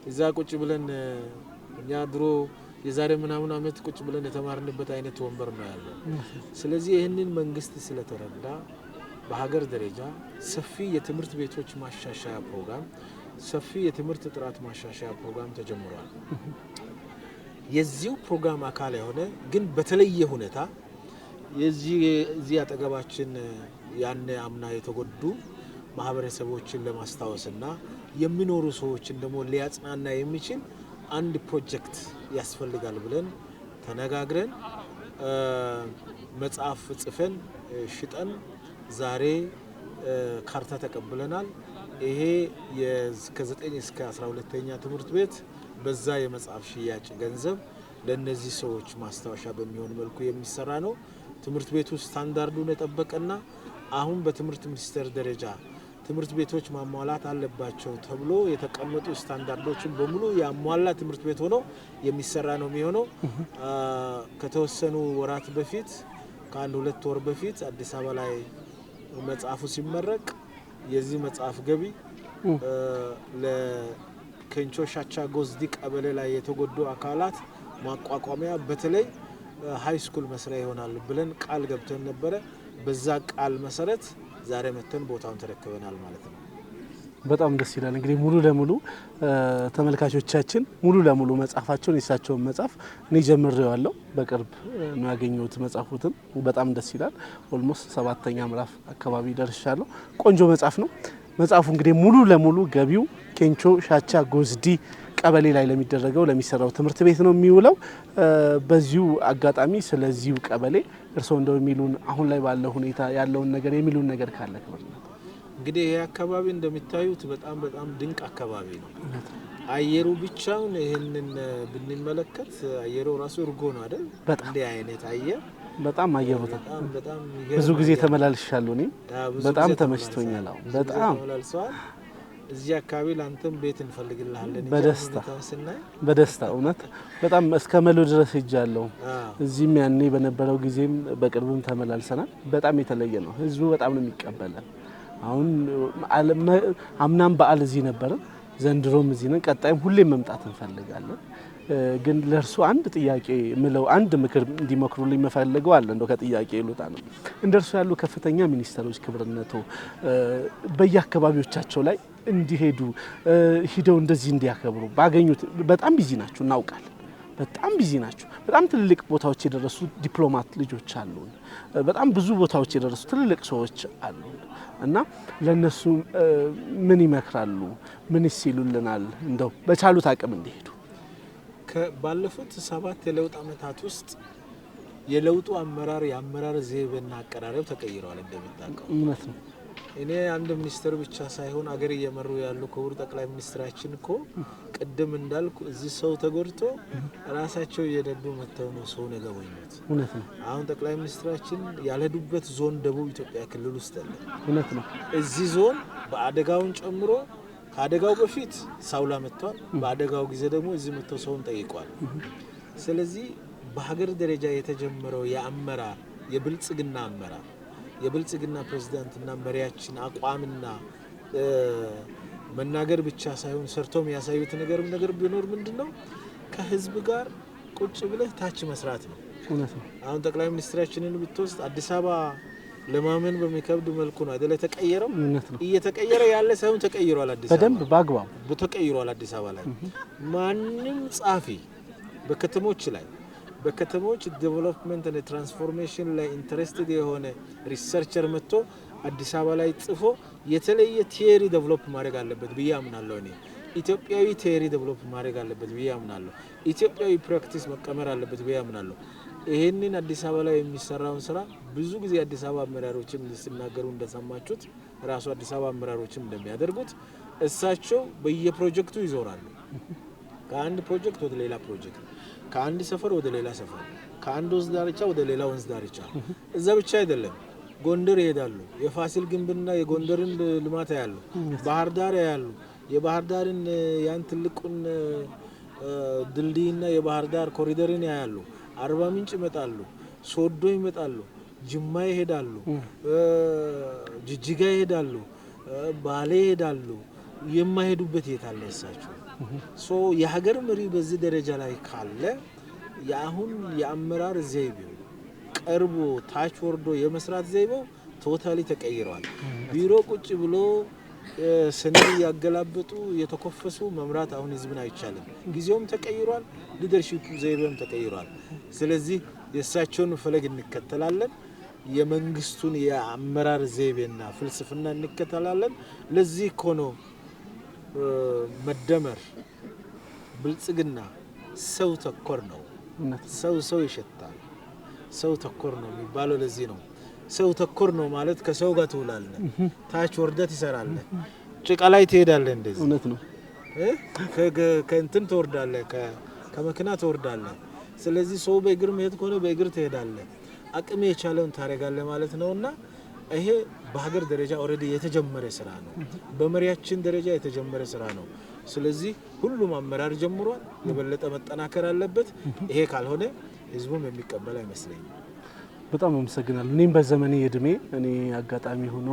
L: እዛ ቁጭ ብለን እኛ ድሮ የዛሬ ምናምን አመት ቁጭ ብለን የተማርንበት አይነት ወንበር ነው ያለው። ስለዚህ ይህንን መንግስት ስለተረዳ በሀገር ደረጃ ሰፊ የትምህርት ቤቶች ማሻሻያ ፕሮግራም፣ ሰፊ የትምህርት ጥራት ማሻሻያ ፕሮግራም ተጀምሯል። የዚሁ ፕሮግራም አካል የሆነ ግን በተለየ ሁኔታ የዚህ አጠገባችን ያኔ አምና የተጎዱ ማህበረሰቦችን ለማስታወስና የሚኖሩ ሰዎችን ደግሞ ሊያጽናና የሚችል አንድ ፕሮጀክት ያስፈልጋል ብለን ተነጋግረን መጽሐፍ ጽፈን ሽጠን ዛሬ ካርታ ተቀብለናል። ይሄ ከ9 እስከ 12ኛ ትምህርት ቤት በዛ የመጽሐፍ ሽያጭ ገንዘብ ለነዚህ ሰዎች ማስታወሻ በሚሆን መልኩ የሚሰራ ነው። ትምህርት ቤቱ ስታንዳርዱን የጠበቀና አሁን በትምህርት ሚኒስቴር ደረጃ ትምህርት ቤቶች ማሟላት አለባቸው ተብሎ የተቀመጡ ስታንዳርዶችን በሙሉ ያሟላ ትምህርት ቤት ሆኖ የሚሰራ ነው የሚሆነው። ከተወሰኑ ወራት በፊት ከ1-2 ወር በፊት አዲስ አበባ ላይ መጽሐፉ ሲመረቅ የዚህ መጽሐፍ ገቢ ለከንቾ ሻቻ ጎዝዲ ቀበሌ ላይ የተጎዱ አካላት ማቋቋሚያ በተለይ ሃይ ስኩል መስሪያ ይሆናል ብለን ቃል ገብተን ነበረ። በዛ ቃል መሰረት ዛሬ መተን ቦታውን ተረክበናል ማለት ነው።
A: በጣም ደስ ይላል። እንግዲህ ሙሉ ለሙሉ ተመልካቾቻችን ሙሉ ለሙሉ መጻፋቸውን የሳቸውን መጻፍ እኔ ጀምሬዋለሁ። በቅርብ ነው ያገኘሁት መጻፉትን በጣም ደስ ይላል። ኦልሞስት 7ኛ ምዕራፍ አካባቢ ደርሻለሁ። ቆንጆ መጻፍ ነው። መጻፉ እንግዲህ ሙሉ ለሙሉ ገቢው ኬንቾ ሻቻ ጎዝዲ ቀበሌ ላይ ለሚደረገው ለሚሰራው ትምህርት ቤት ነው የሚውለው። በዚሁ አጋጣሚ ስለዚሁ ቀበሌ እርስዎ እንደው የሚሉን አሁን ላይ ባለው ሁኔታ ያለውን ነገር የሚሉን ነገር ካለ ከመርና
L: እንግዲህ ይሄ አካባቢ እንደሚታዩት በጣም ድንቅ አካባቢ ነው። አየሩ ብቻውን ይሄንን ብንመለከት አየሩ ራሱ እርጎ ነው አይደል? እንደ አይነት አየር
A: በጣም አየሩ በጣም ብዙ ጊዜ ተመላልሻለሁ። እኔ በጣም ተመችቶኛል። በጣም ተመላልሰዋል። እዚህ አካባቢ ላንተም ቤት እንፈልግልሃለን። በደስታ እውነት በጣም እስከ መሎ ድረስ ሄጃለሁ። እዚህም ያኔ በነበረው ጊዜም በቅርብም ተመላልሰናል። በጣም የተለየ ነው። ህዝቡ በጣም ነው የሚቀበለን። አሁን አምናም በዓል እዚህ ነበር፣ ዘንድሮም እዚህ ነን። ቀጣይም ሁሌም መምጣት እንፈልጋለን። ግን ለርሱ አንድ ጥያቄ ምለው አንድ ምክር እንዲመክሩልኝ መፈልገው አለ። እንደው ከጥያቄ ይሉታ ነው እንደርሱ ያሉ ከፍተኛ ሚኒስተሮች ክብርነቶ በየአካባቢዎቻቸው ላይ እንዲሄዱ ሂደው እንደዚህ እንዲያከብሩ ባገኙት በጣም ቢዚ ናችሁ እናውቃለን። በጣም ቢዚ ናችሁ። በጣም ትልልቅ ቦታዎች የደረሱ ዲፕሎማት ልጆች አሉ። በጣም ብዙ ቦታዎች የደረሱ ትልልቅ ሰዎች አሉ እና ለነሱ ምን ይመክራሉ? ምን ይሉልናል? እንደው በቻሉት አቅም እንዲሄዱ
L: ባለፉት 7 የለውጥ አመታት ውስጥ የለውጡ አመራር የአመራር ዘይቤና አቀራረብ ተቀይሯል። እንደምታውቀው
A: እውነት ነው።
L: እኔ አንድ ሚኒስተር ብቻ ሳይሆን አገር እየመሩ ያሉ ክቡር ጠቅላይ ሚኒስትራችን እኮ ቅድም እንዳልኩ እዚህ ሰው ተጎድቶ ራሳቸው እየደዱ መተው ነው ሰው ነገውኝት።
A: እውነት ነው።
L: አሁን ጠቅላይ ሚኒስትራችን ያልሄዱበት ዞን ደቡብ ኢትዮጵያ ክልል ውስጥ አለ።
A: እውነት ነው።
L: እዚህ ዞን በአደጋውን ጨምሮ ከአደጋው በፊት ሳውላ መጥቷል። በአደጋው ጊዜ ደግሞ እዚህ መጥተው ሰውን ጠይቋል። ስለዚህ በሀገር ደረጃ የተጀመረው የአመራር የብልጽግና አመራር የብልጽግና ፕሬዝዳንትና መሪያችን አቋምና መናገር ብቻ ሳይሆን ሰርቶም ያሳዩት ነገር ቢኖር ምንድነው ከህዝብ ጋር ቁጭ ብለህ ታች መስራት ነው።
A: እውነት ነው።
L: አሁን ጠቅላይ ሚኒስትራችንን ብትወስድ አዲስ አበባ ለማመን በሚከብድ መልኩ ነው አይደለ ተቀየረው። እየተቀየረ ያለ ሳይሆን ተቀይሯል። አዲስ አበባ
A: በደንብ ባግባቡ
L: ተቀይሯል። አዲስ አበባ ላይ ማንንም ጻፊ በከተሞች ላይ በከተሞች ዴቨሎፕመንት እና ትራንስፎርሜሽን ላይ ኢንተረስትድ የሆነ ሪሰርቸር መጥቶ አዲስ አበባ ላይ ጽፎ የተለየ ቲዮሪ ዴቨሎፕ ማድረግ አለበት ብዬ አምናለሁ። እኔ ኢትዮጵያዊ ቲዮሪ ዴቨሎፕ ማድረግ አለበት ብዬ አምናለሁ። ኢትዮጵያዊ ፕራክቲስ መቀመር አለበት ብዬ አምናለሁ። ይሄንን አዲስ አበባ ላይ የሚሰራውን ስራ ብዙ ጊዜ አዲስ አበባ አመራሮችም ሲናገሩ እንደሰማችሁት ራሱ አዲስ አበባ አመራሮችም እንደሚያደርጉት እሳቸው በየፕሮጀክቱ ይዞራሉ። ከአንድ ፕሮጀክት ወደ ሌላ ፕሮጀክት፣ ከአንድ ሰፈር ወደ ሌላ ሰፈር፣ ከአንድ ወንዝ ዳርቻ ወደ ሌላ ወንዝ ዳርቻ። እዛ ብቻ አይደለም፣ ጎንደር ይሄዳሉ። የፋሲል ግንብና የጎንደርን ልማት ያያሉ። ባህር ዳር ያያሉ። የባህር ዳርን ያን ትልቁን ድልድይና የባህር ዳር ኮሪደርን ያያሉ። አርባ ምንጭ ይመጣሉ፣ ሶዶ ይመጣሉ፣ ጅማ ይሄዳሉ፣ ጅጅጋ ይሄዳሉ፣ ባሌ ይሄዳሉ። የማይሄዱበት የታለ እሳቸው? ሶ የሀገር መሪ በዚህ ደረጃ ላይ ካለ የአሁን የአመራር ዘይቤው ቀርቦ ታች ወርዶ የመስራት ዘይቤው ቶታሊ ተቀይሯል። ቢሮ ቁጭ ብሎ ሰነድ ያገላበጡ የተኮፈሱ መምራት አሁን ህዝብን አይቻልም። ጊዜውም ተቀይሯል፣ ሊደርሺፕ ዘይቤውም ተቀይሯል። ስለዚህ የእሳቸውን ፈለግ እንከተላለን፣ የመንግስቱን የአመራር ዘይቤና ፍልስፍና እንከተላለን። ለዚህ እኮ ነው መደመር ብልጽግና ሰው ተኮር ነው። ሰው ይሸታል፣ ሰው ተኮር ነው የሚባለው ለዚህ ነው። ሰው ተኮር ነው ማለት ከሰው ጋር ትውላለህ፣ ታች ወርደህ ትሰራለህ፣ ጭቃ ላይ ትሄዳለህ። እንደዚህ
A: እውነት ነው።
L: ከእንትን ትወርዳለህ፣ ከመኪና ትወርዳለህ። ስለዚህ ሰው በእግር መሄድ ከሆነ በእግር ትሄዳለህ፣ አቅም የቻለውን ታደርጋለህ ማለት ነውና ይሄ በሀገር ደረጃ ኦሬዲ የተጀመረ ስራ ነው። በመሪያችን ደረጃ የተጀመረ ስራ ነው። ስለዚህ ሁሉም አመራር ጀምሯል፣ የበለጠ መጠናከር አለበት። ይሄ ካልሆነ ህዝቡም የሚቀበል አይመስለኝም።
A: በጣም አመሰግናለሁ። እኔም በዘመኔ እድሜ እኔ አጋጣሚ ሆኖ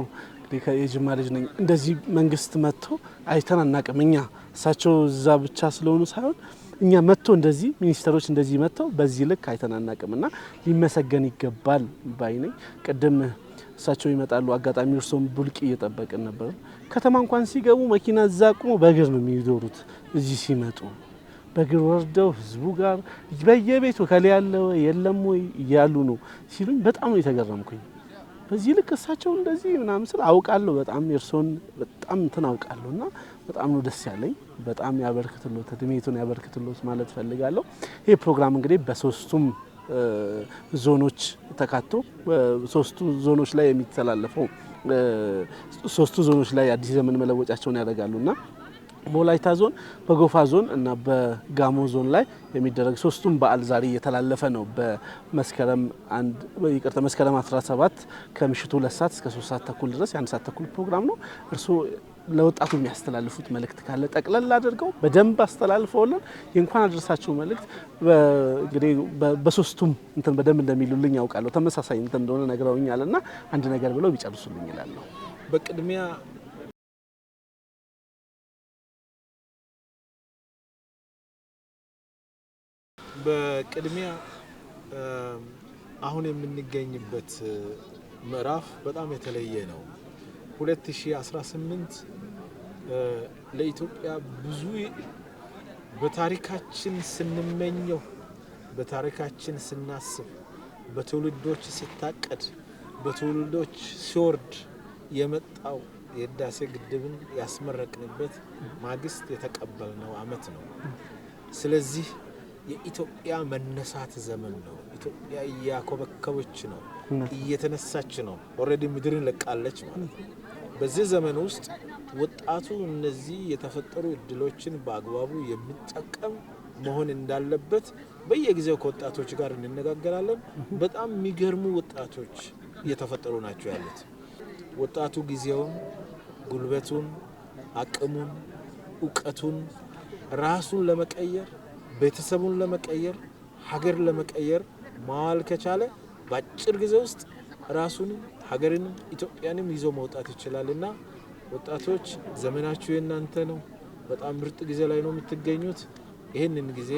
A: የጅማ ልጅ ነኝ። እንደዚህ መንግስት መጥቶ አይተን አናውቅም። እኛ እሳቸው እዛ ብቻ ስለሆኑ ሳይሆን እኛ መጥቶ እንደዚህ ሚኒስተሮች እንደዚህ መጥተው በዚህ ልክ አይተናናቅምና ሊመሰገን ይገባል ባይ ነኝ። ቅድም እሳቸው ይመጣሉ አጋጣሚ እርሶም ቡልቂ እየጠበቅን ነበር። ከተማ እንኳን ሲገቡ መኪና እዛ ቆሞ በእግር ነው የሚዞሩት። እዚህ ሲመጡ በእግር ወርደው ህዝቡ ጋር በየቤቱ ከለ ያለው የለም ወይ እያሉ ነው ሲሉኝ በጣም ነው የተገረምኩኝ። በዚህ ልክ እሳቸው እንደዚህ ምናምን ስለ አውቃለሁ በጣም የርሶን በጣም እንትን አውቃለሁና በጣም ነው ደስ ያለኝ። በጣም ያበርክትሎት እድሜቱን ያበርክትሎት ማለት ፈልጋለሁ። ይሄ ፕሮግራም እንግዲህ በሶስቱም ዞኖች ተካቶ ሶስቱ ዞኖች ላይ የሚተላለፈው ሶስቱ ዞኖች ላይ አዲስ ዘመን መለወጫቸውን ያደርጋሉና በወላይታ ዞን በጎፋ ዞን እና በጋሞ ዞን ላይ የሚደረግ ሶስቱም በዓል ዛሬ እየተላለፈ ነው። በመስከረም 17 ከምሽቱ 2 ሰዓት እስከ 3 ሰዓት ተኩል ድረስ የ1 ሰዓት ተኩል ፕሮግራም ነው። እርሶ ለወጣቱ የሚያስተላልፉት መልእክት ካለ ጠቅለል አድርገው በደንብ አስተላልፈውልን የእንኳን አደረሳችሁ መልእክት እንግዲህ በሶስቱም እንትን በደንብ እንደሚሉልኝ ያውቃለሁ። ተመሳሳይ እንትን እንደሆነ ነግረውኛልና አንድ ነገር ብለው ቢጨርሱልኝ ይላል።
L: በቅድሚያ አሁን የምንገኝበት ምዕራፍ በጣም የተለየ ነው። 2018 ለኢትዮጵያ ብዙ በታሪካችን ስንመኘው በታሪካችን ስናስብ በትውልዶች ሲታቀድ በትውልዶች ሲወርድ የመጣው የህዳሴ ግድብን ያስመረቅንበት ማግስት የተቀበልነው አመት ነው። ስለዚህ የኢትዮጵያ መነሳት ዘመን ነው። ኢትዮጵያ እያኮበከበች ነው፣ እየተነሳች ነው። ኦሬዲ ምድርን ለቃለች ማለት ነው። በዚህ ዘመን ውስጥ ወጣቱ እነዚህ የተፈጠሩ እድሎችን በአግባቡ የሚጠቀም መሆን እንዳለበት በየጊዜው ከወጣቶች ጋር እንነጋገራለን። በጣም የሚገርሙ ወጣቶች እየተፈጠሩ ናቸው ያሉት። ወጣቱ ጊዜውን፣ ጉልበቱን፣ አቅሙን፣ እውቀቱን ራሱን ለመቀየር ቤተሰቡን ለመቀየር ሀገር ለመቀየር ማዋል ከቻለ በአጭር ጊዜ ውስጥ ራሱንም ሀገርንም ኢትዮጵያንም ይዞ መውጣት ይችላልና ወጣቶች ዘመናችሁ የናንተ ነው። በጣም ምርጥ ጊዜ ላይ ነው የምትገኙት። ይህንን ጊዜ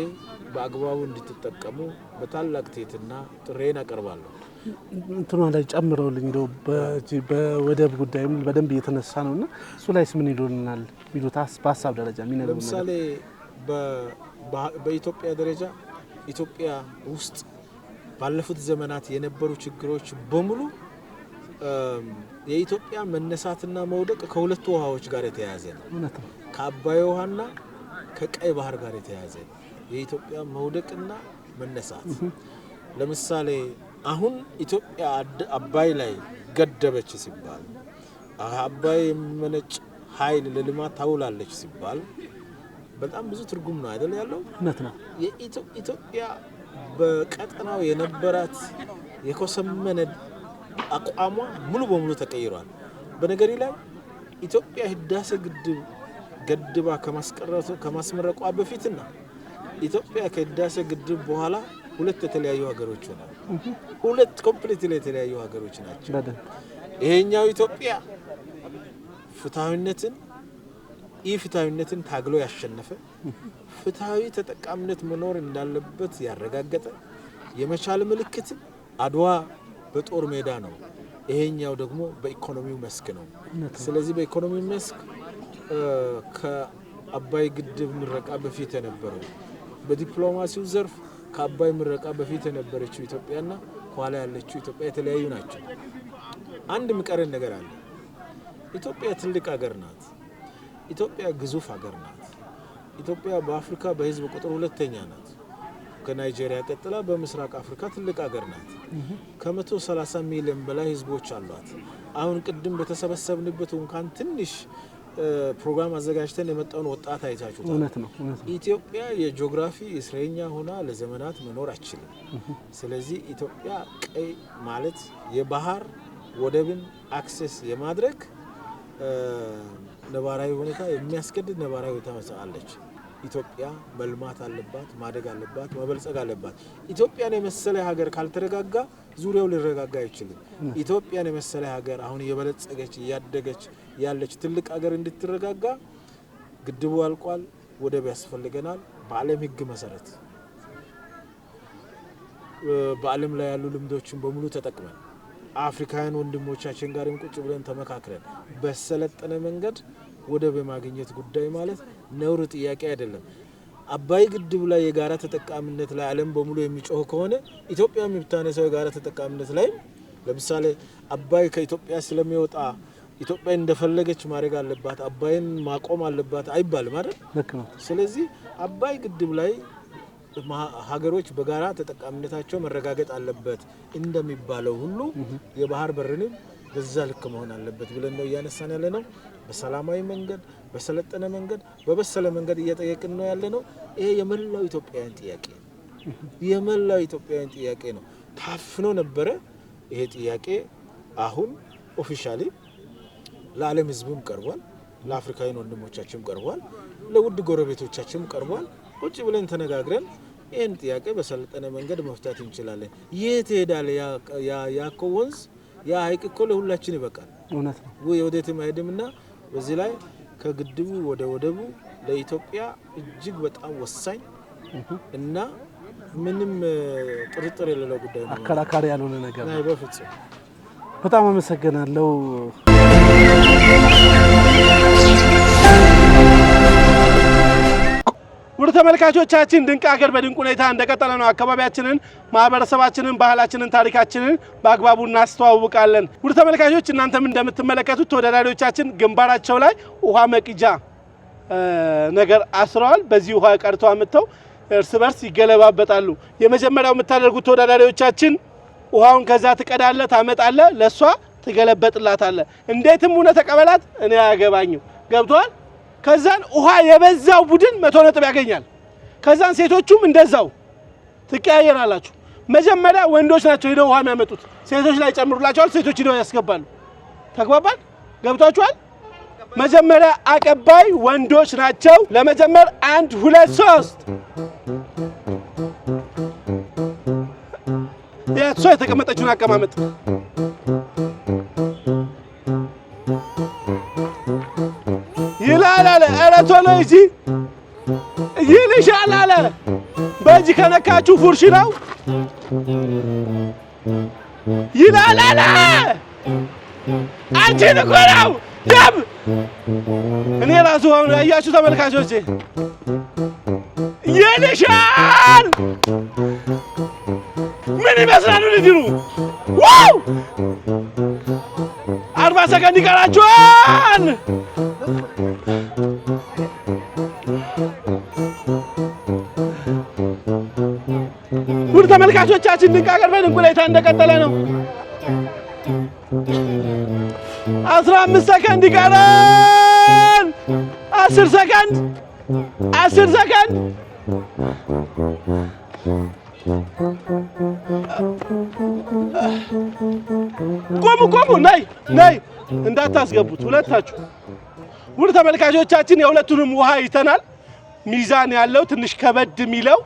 L: በአግባቡ እንድትጠቀሙ በታላቅ ትህትና ጥሬን አቀርባለሁ።
A: እንትኑ ላይ ጨምረውልኝ ነው በወደብ ጉዳይም በደንብ እየተነሳ ነውና እሱ ላይስ ምን ይሉናል? ቢሉታስ በሀሳብ ደረጃ ምን ይላል?
L: ለምሳሌ በኢትዮጵያ ደረጃ ኢትዮጵያ ውስጥ ባለፉት ዘመናት የነበሩ ችግሮች በሙሉ የኢትዮጵያ መነሳትና መውደቅ ከሁለቱ ውሃዎች ጋር የተያያዘ ነው። ከአባይ ውሃና ከቀይ ባህር ጋር የተያያዘ ነው የኢትዮጵያ መውደቅና መነሳት። ለምሳሌ አሁን ኢትዮጵያ አባይ ላይ ገደበች ሲባል አባይ የሚመነጭ ኃይል ለልማት ታውላለች ሲባል በጣም ብዙ ትርጉም ነው አይደል ያለው? ኢትዮጵያ በቀጠናው የነበራት የኮሰመነ አቋሟ ሙሉ በሙሉ ተቀይሯል። በነገሪ ላይ ኢትዮጵያ ህዳሴ ግድብ ገድባ ከማስመረቋ በፊትና ኢትዮጵያ ከህዳሴ ግድብ በኋላ ሁለት የተለያዩ ሀገሮች ሆናል። ሁለት ኮምፕሊትሊ የተለያዩ ሀገሮች ናቸው። ይሄኛው ኢትዮጵያ ፍትሃዊነትን ኢፍትሃዊነትን ታግሎ ያሸነፈ ፍትሃዊ ተጠቃሚነት መኖር እንዳለበት ያረጋገጠ የመቻል ምልክት አድዋ በጦር ሜዳ ነው። ይሄኛው ደግሞ በኢኮኖሚው መስክ ነው። ስለዚህ በኢኮኖሚው መስክ ከአባይ ግድብ ምረቃ በፊት የነበረው በዲፕሎማሲው ዘርፍ ከአባይ ምረቃ በፊት የነበረችው ኢትዮጵያና ኋላ ያለችው ኢትዮጵያ የተለያዩ ናቸው። አንድ ምቀረን ነገር አለ። ኢትዮጵያ ትልቅ ሀገር ናት። ኢትዮጵያ ግዙፍ ሀገር ናት። ኢትዮጵያ በአፍሪካ በህዝብ ቁጥር ሁለተኛ ናት። ከናይጄሪያ ቀጥላ በምስራቅ አፍሪካ ትልቅ ሀገር ናት። ከ130 ሚሊዮን በላይ ህዝቦች አሏት። አሁን ቅድም በተሰበሰብንበት እንኳን ትንሽ ፕሮግራም አዘጋጅተን የመጣውን ወጣት አይታችሁታል።
A: እውነት ነው።
L: ኢትዮጵያ የጂኦግራፊ እስረኛ ሆና ለዘመናት መኖር አትችልም። ስለዚህ ኢትዮጵያ ቀይ ማለት የባህር ወደብን አክሰስ የማድረግ ነባራዊ ሁኔታ የሚያስገድድ ነባራዊ ሁኔታ አለች። ኢትዮጵያ መልማት አለባት፣ ማደግ አለባት፣ መበልጸግ አለባት። ኢትዮጵያን የመሰለ ሀገር ካልተረጋጋ ዙሪያው ሊረጋጋ አይችልም። ኢትዮጵያን የመሰለ ሀገር አሁን የበለጸገች ያደገች ያለች ትልቅ ሀገር እንድትረጋጋ ግድቡ አልቋል፣ ወደብ ያስፈልገናል። በዓለም ሕግ መሰረት በዓለም ላይ ያሉ ልምዶችን በሙሉ ተጠቅመን አፍሪካውያን ወንድሞቻችን ጋርም ቁጭ ብለን ተመካክረን በሰለጠነ መንገድ ወደብ የማግኘት ጉዳይ ማለት ነውር ጥያቄ አይደለም። አባይ ግድብ ላይ የጋራ ተጠቃሚነት ላይ ዓለም በሙሉ የሚጮህ ከሆነ ኢትዮጵያ የምታነሳው የጋራ ተጠቃሚነት ላይ ለምሳሌ አባይ ከኢትዮጵያ ስለሚወጣ ኢትዮጵያ እንደፈለገች ማድረግ አለባት አባይን ማቆም አለባት አይባልም አይደል? ስለዚህ አባይ ግድብ ላይ ሀገሮች በጋራ ተጠቃሚነታቸው መረጋገጥ አለበት እንደሚባለው ሁሉ የባህር በርንም በዛ ልክ መሆን አለበት ብለን ነው እያነሳን ያለ ነው። በሰላማዊ መንገድ በሰለጠነ መንገድ በበሰለ መንገድ እየጠየቅን ነው ያለ ነው። ይሄ የመላው ኢትዮጵያውያን ጥያቄ ነው። የመላው ኢትዮጵያውያን ጥያቄ ነው። ታፍኖ ነበረ ይሄ ጥያቄ አሁን ኦፊሻሊ ለዓለም ሕዝብም ቀርቧል፣ ለአፍሪካውያን ወንድሞቻችንም ቀርቧል፣ ለውድ ጎረቤቶቻችንም ቀርቧል። ቁጭ ብለን ተነጋግረን ይሄን ጥያቄ በሰለጠነ መንገድ መፍታት እንችላለን። የት ሄዳለ ያኮ ወንዝ ያ ሀይቅ እኮ ለሁላችን ይበቃል። እውነት ነው ወይ? ወዴትም አይሄድምና በዚህ ላይ ከግድቡ ወደ ወደቡ ለኢትዮጵያ እጅግ በጣም ወሳኝ እና ምንም ጥርጥር የሌለው ጉዳይ ነው።
A: አከራካሪ ያልሆነ ነገር
L: ነው በፍጹም።
A: በጣም አመሰግናለሁ። ውድ ተመልካቾቻችን ድንቅ ሀገር በድንቅ ሁኔታ እንደቀጠለ ነው። አካባቢያችንን፣ ማህበረሰባችንን፣ ባህላችንን፣ ታሪካችንን በአግባቡ እናስተዋውቃለን። ውድ ተመልካቾች እናንተም እንደምትመለከቱት ተወዳዳሪዎቻችን ግንባራቸው ላይ ውሃ መቅጃ ነገር አስረዋል። በዚህ ውሃ ቀርተው አምጥተው እርስ በርስ ይገለባበጣሉ። የመጀመሪያው የምታደርጉት ተወዳዳሪዎቻችን ውሃውን ከዛ ትቀዳለህ፣ ታመጣለህ፣ ለሷ ትገለበጥላታለህ። እንዴትም ሆነ ተቀበላት፣ እኔ አያገባኝም። ገብቷል? ከዛን ውሃ የበዛው ቡድን 100 ነጥብ ያገኛል። ከዛን ሴቶቹም እንደዛው ትቀያየራላችሁ። መጀመሪያ ወንዶች ናቸው ሄደው ውሃ የሚያመጡት፣ ሴቶች ላይ ጨምሩላቸዋል፣ ሴቶች ሄደው ያስገባሉ። ተግባባን? ገብቷችኋል? መጀመሪያ አቀባይ ወንዶች ናቸው። ለመጀመር 1 2 3 ያሷ የተቀመጠችውን አቀማመጥ ይላል አለ። ኧረ ቶሎ ይጂ ይልሻል አለ። በእጅ ከነካችሁ ፉርሽ ነው ይላል አለ። አንቺን እኮ ነው ደም። እኔ ራሱ አሁን ያያችሁ ተመልካቾቼ ይልሻል። ምን ይመስላል ልጅሩ? ዋው 40 ሰከንድ ይቀራችኋል። ውድ ተመልካቾቻችን ድንቅ ሀገር በድንቅ ሁኔታ እንደቀጠለ ነው። 15 ሰከንድ ይቀራል። 10 ሰከንድ 10 ሰከንድ ቆሙ ነይ እንዳታስገቡት ሁለታችሁ። ውድ ተመልካቾቻችን የሁለቱንም ውሃ ይተናል። ሚዛን ያለው ትንሽ ከበድ የሚለው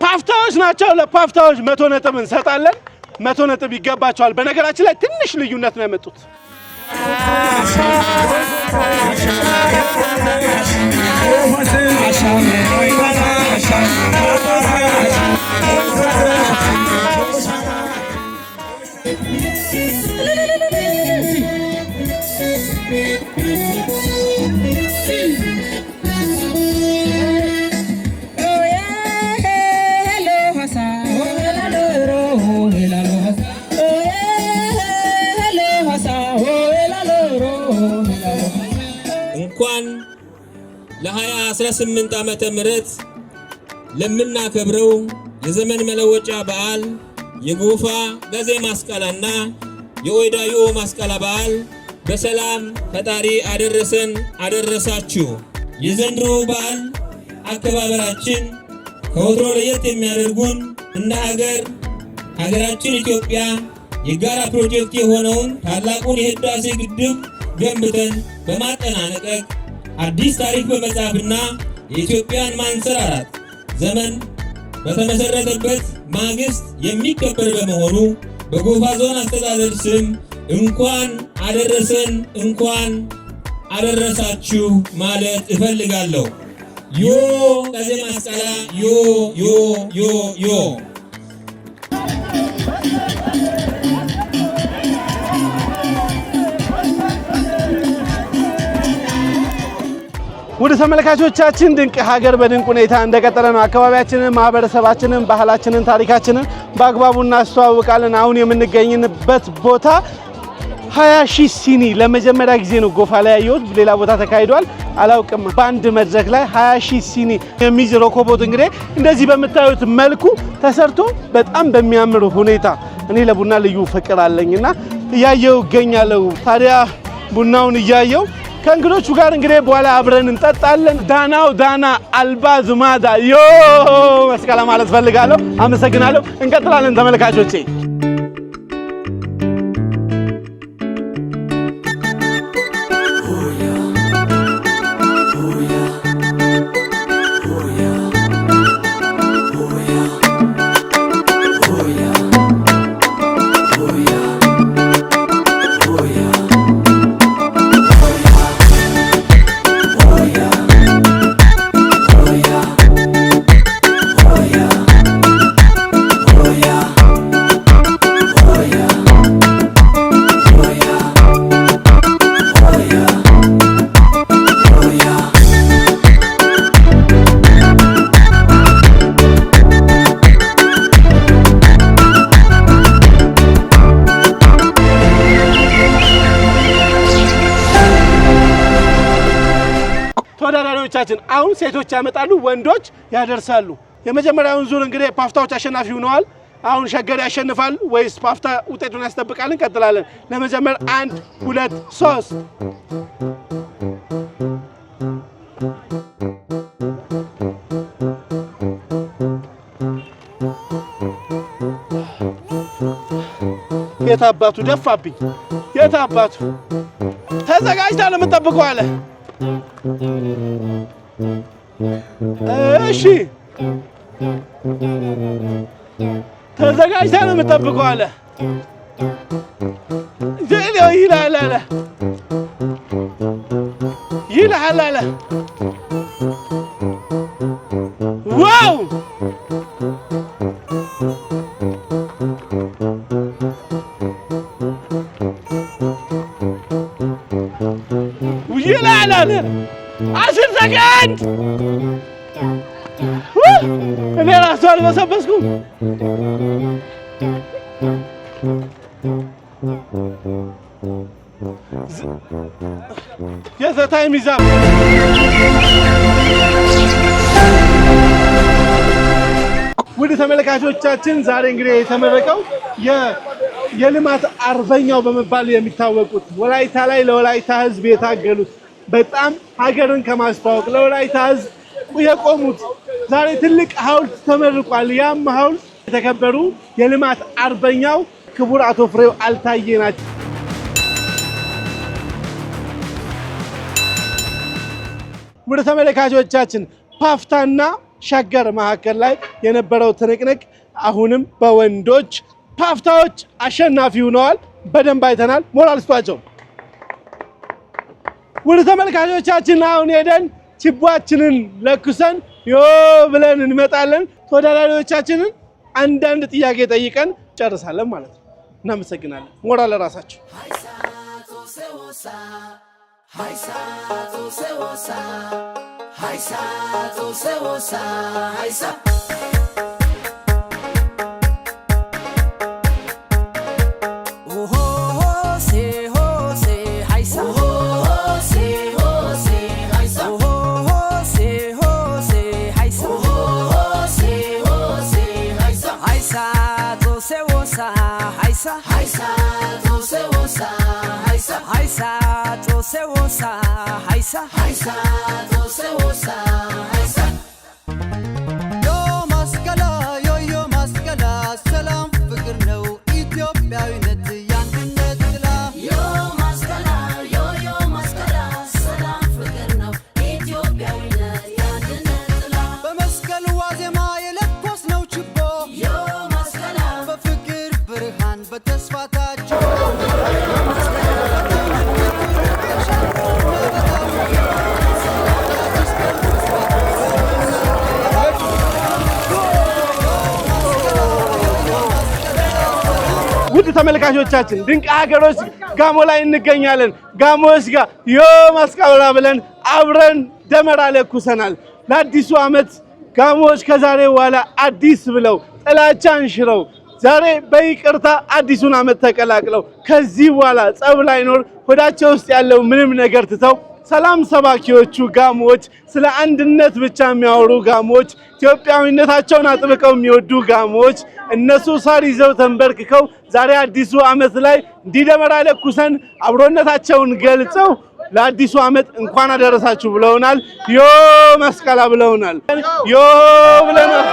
A: ፓፍታዎች ናቸው። ለፓፍታዎች 100 ነጥብ እንሰጣለን። 100 ነጥብ ይገባቸዋል። በነገራችን ላይ ትንሽ ልዩነት ነው ያመጡት።
M: እንኳን ለ2018 ዓመተ ምህረት ለምናከብረው የዘመን መለወጫ በዓል የጎፋ ገዜ ማስቀላና የወይዳዮ ማስቀላ በዓል በሰላም ፈጣሪ አደረሰን አደረሳችሁ። የዘንድሮ በዓል አከባበራችን ከወትሮ ለየት የሚያደርጉን እንደ ሀገራችን ኢትዮጵያ የጋራ ፕሮጀክት የሆነውን ታላቁን የህዳሴ ግድብ ገንብተን በማጠናቀቅ አዲስ ታሪክ በመጻፍና የኢትዮጵያን ማንሰራራት ዘመን በተመሰረተበት ማግስት የሚከበር በመሆኑ በጎፋ ዞን አስተዳደር ስም እንኳን አደረሰን እንኳን አደረሳችሁ ማለት እፈልጋለሁ። ዮ ቀዜ ማስቀላ ዮ ዮ ዮ ዮ
A: ወደ ተመልካቾቻችን ድንቅ ሀገር በድንቅ ሁኔታ እንደቀጠለ ነው። አካባቢያችንን፣ ማህበረሰባችንን፣ ባህላችንን፣ ታሪካችንን በአግባቡ እናስተዋውቃለን። አሁን የምንገኝበት ቦታ 20,000 ሲኒ ለመጀመሪያ ጊዜ ነው ጎፋ ላይ ያየሁት። ሌላ ቦታ ተካሂዷል አላውቅም። በአንድ መድረክ ላይ 20,000 ሲኒ የሚይዝ ሮኮቦት እንግዲህ እንደዚህ በምታዩት መልኩ ተሰርቶ በጣም በሚያምር ሁኔታ እኔ ለቡና ልዩ ፍቅር አለኝና እያየው እገኛለሁ። ታዲያ ቡናውን እያየው ከእንግዶቹ ጋር እንግዲህ በኋላ አብረን እንጠጣለን። ዳናው ዳና አልባ ዝማዳ ዮ መስቀላ ማለት ፈልጋለሁ። አመሰግናለሁ። እንቀጥላለን ተመልካቾቼ። ተወዳዳሪዎቻችን አሁን ሴቶች ያመጣሉ፣ ወንዶች ያደርሳሉ። የመጀመሪያውን ዙር እንግዲህ ፓፍታዎች አሸናፊ ሆነዋል። አሁን ሸገር ያሸንፋል ወይስ ፓፍታ ውጤቱን ያስጠብቃል? እንቀጥላለን። ለመጀመር 1 2 3 የታባቱ ደፋብኝ። የታባቱ ተዘጋጅታ ነው የምጠብቀው አለ። እሺ ተዘጋጅታ ነው የምጠብቀው አለ። ይላል አለ ይላል አለ። ዋው ይላል አለ 10 ሰከንድ እኔ ራሱ አልበሰበስኩም። የዘታይ ሚዛን ውድ ተመልካቾቻችን ዛሬ እንግዲህ የተመረቀው የልማት አርበኛው በመባል የሚታወቁት ወላይታ ላይ ለወላይታ ሕዝብ የታገሉት በጣም ሀገርን ከማስተዋወቅ ለወላይታ ሕዝብ የቆሙት ዛሬ ትልቅ ሐውልት ተመርቋል። ያም ሐውልት የተከበሩ የልማት አርበኛው ክቡር አቶ ፍሬው አልታየ ናቸው። ወደ ተመልካቾቻችን ፓፍታና ሸገር መካከል ላይ የነበረው ትንቅንቅ አሁንም በወንዶች ፓፍታዎች አሸናፊ ሆነዋል። በደንብ አይተናል። ሞራል ስጧቸው። ወደ ተመልካቾቻችን አሁን ሄደን ችቦአችንን ለኩሰን ዮ ብለን እንመጣለን። ተወዳዳሪዎቻችንን አንዳንድ ጥያቄ ጠይቀን ጨርሳለን ማለት ነው። እናመሰግናለን። ሞራል ለራሳችሁ።
J: ሰላም ፍቅር ነው ኢትዮጵያዊነት ያንድነት ጥላ ሰላም ፍቅር ነው ኢትዮጵያዊነት ያንድነት ጥላ በመስቀል ዋዜማ የለኮስነው ችቦ በፍቅር ብርሃን በተስፋ ታጅቦ
A: ተመልካቾቻችን ድንቅ ሀገሮች ጋሞ ላይ እንገኛለን። ጋሞዎች ጋር ዮ መስቀላ ብለን አብረን ደመራ ለኩሰናል። ለአዲሱ ዓመት ጋሞዎች ከዛሬ በኋላ አዲስ ብለው ጥላቻን ሽረው ዛሬ በይቅርታ አዲሱን ዓመት ተቀላቅለው ከዚህ በኋላ ጸብ ላይኖር ሆዳቸው ውስጥ ያለው ምንም ነገር ትተው ሰላም ሰባኪዎቹ ጋሞዎች ስለ አንድነት ብቻ የሚያወሩ ጋሞዎች ኢትዮጵያዊነታቸውን አጥብቀው የሚወዱ ጋሞዎች እነሱ ሳር ይዘው ተንበርክከው ዛሬ አዲሱ ዓመት ላይ እንዲደመራ ለኩሰን አብሮነታቸውን ገልጸው ለአዲሱ ዓመት እንኳን አደረሳችሁ ብለውናል። ዮ መስቀላ ብለውናል። ዮ ብለናል።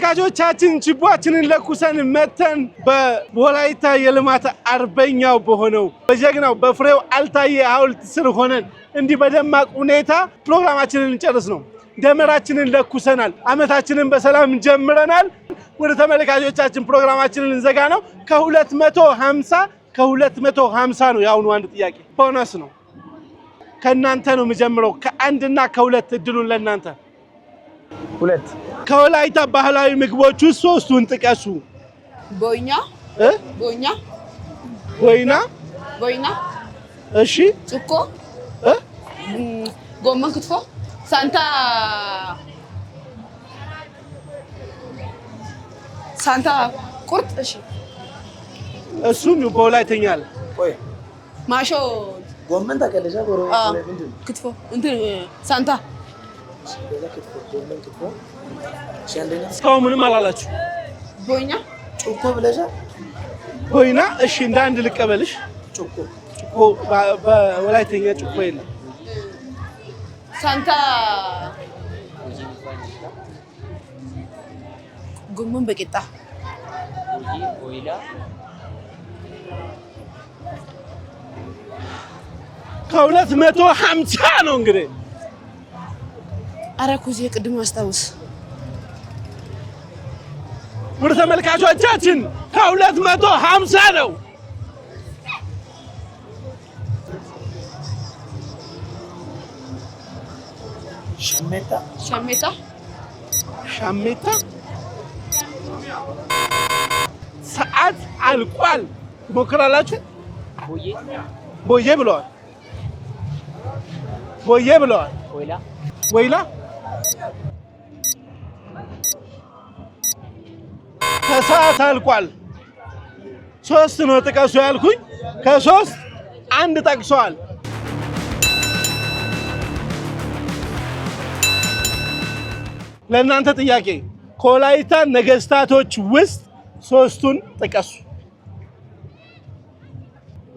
A: ተመልካቾቻችን ችቦአችንን ለኩሰን መተን በወላይታ የልማት አርበኛው በሆነው በጀግናው በፍሬው አልታየ ሐውልት ስር ሆነን እንዲህ በደማቅ ሁኔታ ፕሮግራማችንን እንጨርስ ነው። ደመራችንን ለኩሰናል። አመታችንን በሰላም ጀምረናል። ወደ ተመልካቾቻችን ፕሮግራማችንን እንዘጋ ነው። ከ250 ነው ያውኑ አንድ ጥያቄ ቦነስ ነው። ከናንተ ነው የምጀምረው። ከአንድና ከሁለት እድሉን ለናንተ።
C: ሁለት
A: ከወላይታ ባህላዊ ምግቦች ውስጥ ሶስቱን ጥቀሱ።
D: ቦይኛ ቦይና
A: እሺ፣
D: ጭኮ ጎመን ክትፎ ሳንታ ቁርጥ። እሺ፣
A: እሱም በወላይተኛ አለ።
C: ቆይ
D: ማሾ
C: ጎመን ታቀለሻ ጎሮ ምንድን
D: ክትፎ እንትን ሳንታ
A: እስካሁን ምንም አላላችሁ።
D: ቦይኛ
C: ጭኮ ብለሻ
A: ቦይና። እሺ፣ እንደ አንድ ልቀበልሽ። ጭኮ በወላይተኛ ጭኮ የለም።
D: ሳንታ ጎመን በቂጣ
A: ከ250 ነው እንግዲህ።
D: አረ ኩዚ ቅድም አስታውስ።
A: ወደ ተመልካቾቻችን ከ250 ነው። ሸሜታ ሰዓት አልቋል። ሞክራላችሁ። ቦዬ ብለዋል። ወይላ ከሰዓት አልቋል። 3 ነው ጥቀሱ ያልኩኝ። ከ3 1 ጠቅሰዋል። ለእናንተ ጥያቄ ከወላይታ ነገስታቶች ውስጥ 3ቱን ጥቀሱ።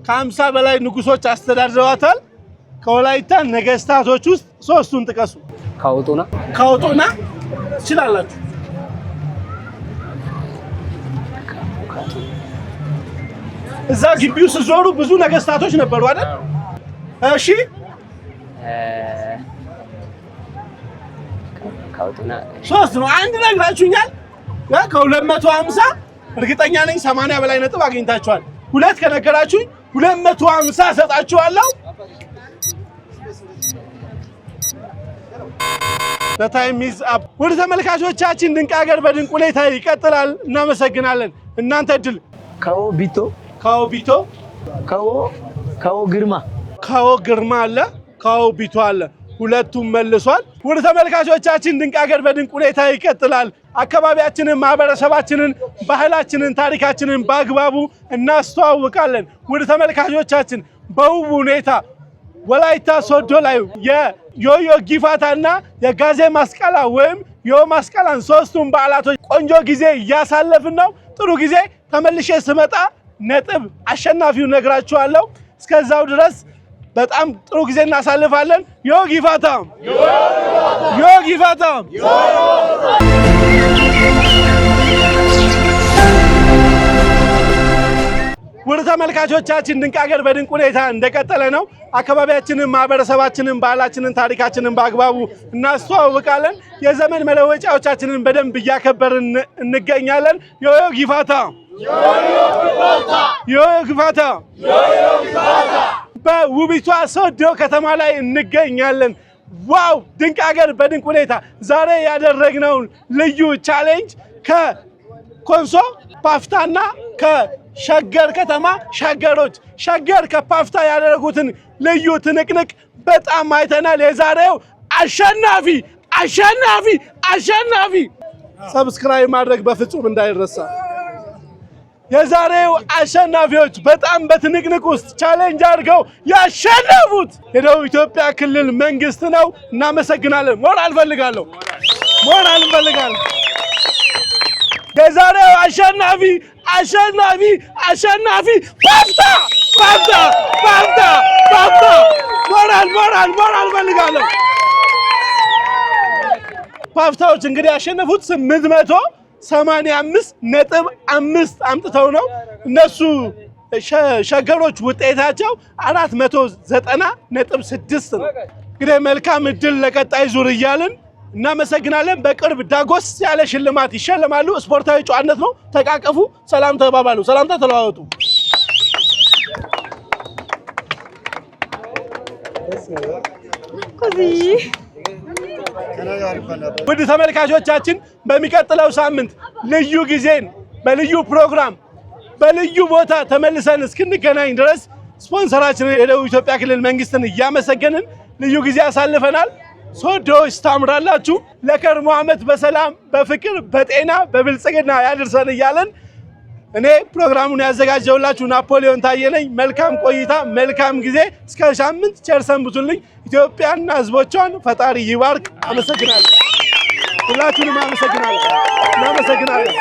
A: ከ50 በላይ ንጉሶች አስተዳድረዋታል። ከወላይታ ነገስታቶች ውስጥ 3ቱን ጥቀሱ። ካውጦና ትችላላችሁ። እዛ ግቢው ሲዞሩ ብዙ ነገስታቶች ነበሩ አይደል? እሺ፣ ሶስት ነው። አንድ ነግራችሁኛል። ከ250 እርግጠኛ ነኝ 80 በላይ ነጥብ አግኝታችኋል። ሁለት ከነገራችሁኝ 250 ሰጣችኋለሁ። The time is up. ወደ ተመልካቾቻችን ድንቅ ሀገር በድንቅ ሁኔታ ይቀጥላል። እናመሰግናለን። እናንተ ድል
N: ካዎ ቢቶ ካዎ ግርማ
A: አለ ካዎ ቢቶ አለ ሁለቱም መልሷል። ወደ ተመልካቾቻችን ድንቅ ሀገር በድንቅ ሁኔታ ይቀጥላል። አካባቢያችንን ማህበረሰባችንን ባህላችንን ታሪካችንን በአግባቡ እናስተዋውቃለን። ወደ ተመልካቾቻችን በውብ ሁኔታ ወላይታ ሶዶ ላይ የዮዮ ጊፋታና የጋዜ ማስቀላ ወይም የማስቀላን ሶስቱም በዓላቶች ቆንጆ ጊዜ እያሳለፍን ነው። ጥሩ ጊዜ ተመልሼ ስመጣ ነጥብ አሸናፊው ነግራችኋለሁ። እስከዛው ድረስ በጣም ጥሩ ጊዜ እናሳልፋለን። ዮ ጊፋታ ወደ ተመልካቾቻችን ድንቅ ሀገር በድንቅ ሁኔታ እንደቀጠለ ነው። አካባቢያችንን ማህበረሰባችንን ባህላችንን ታሪካችንን በአግባቡ እናስተዋውቃለን። የዘመን መለወጫዎቻችንን በደንብ እያከበርን እንገኛለን። ዮ ጊፋታ በውቢቷ ሶዶ ከተማ ላይ እንገኛለን። ዋው ድንቅ ሀገር በድንቅ ሁኔታ ዛሬ ያደረግነውን ልዩ ቻሌንጅ ከኮንሶ ፓፍታና ከሸገር ከተማ ሸገር ከፓፍታ ያደረጉትን ልዩ ትንቅንቅ በጣም አይተናል። የዛሬው አሸናፊ ሰብስክራይብ ማድረግ በፍጹም እንዳይረሳ። የዛሬው አሸናፊዎች በጣም በትንቅንቅ ውስጥ ቻሌንጅ አድርገው ያሸነፉት የደቡብ ኢትዮጵያ ክልል መንግስት ነው። እናመሰግናለን። ሞራል እንፈልጋለን። የዛሬው አሸናፊ ፓፍታ ሞራል እንፈልጋለን። ፓፍታዎች እንግዲህ ያሸነፉት 885.5 አምጥተው ነው። እነሱ ሸገሮች ውጤታቸው 490.6 ነው። እንግዲህ መልካም እድል ለቀጣይ ዙር እያልን እናመሰግናለን። በቅርብ ዳጎስ ያለ ሽልማት ይሸለማሉ። ስፖርታዊ ጨዋነት ነው። ተቃቀፉ፣ ሰላም ተባባሉ፣ ሰላምታ ተለዋወጡ። ውድ ተመልካቾቻችን በሚቀጥለው ሳምንት ልዩ ጊዜን በልዩ ፕሮግራም በልዩ ቦታ ተመልሰን እስክንገናኝ ድረስ ስፖንሰራችንን የደቡብ ኢትዮጵያ ክልል መንግስትን እያመሰገንን ልዩ ጊዜ አሳልፈናል። ሶዶዎች ታምራላችሁ። ለከርሞ ዓመት በሰላም በፍቅር በጤና በብልጽግና ያድርሰን እያለን እኔ ፕሮግራሙን ያዘጋጀውላችሁ ናፖሊዮን ታየ ነኝ። መልካም ቆይታ፣ መልካም ጊዜ። እስከ ሳምንት ቸር ሰንብቱልኝ። ኢትዮጵያና ህዝቦቿን ፈጣሪ ይባርክ። አመሰግናለሁ። ሁላችሁንም አመሰግናለሁ። እናመሰግናለን።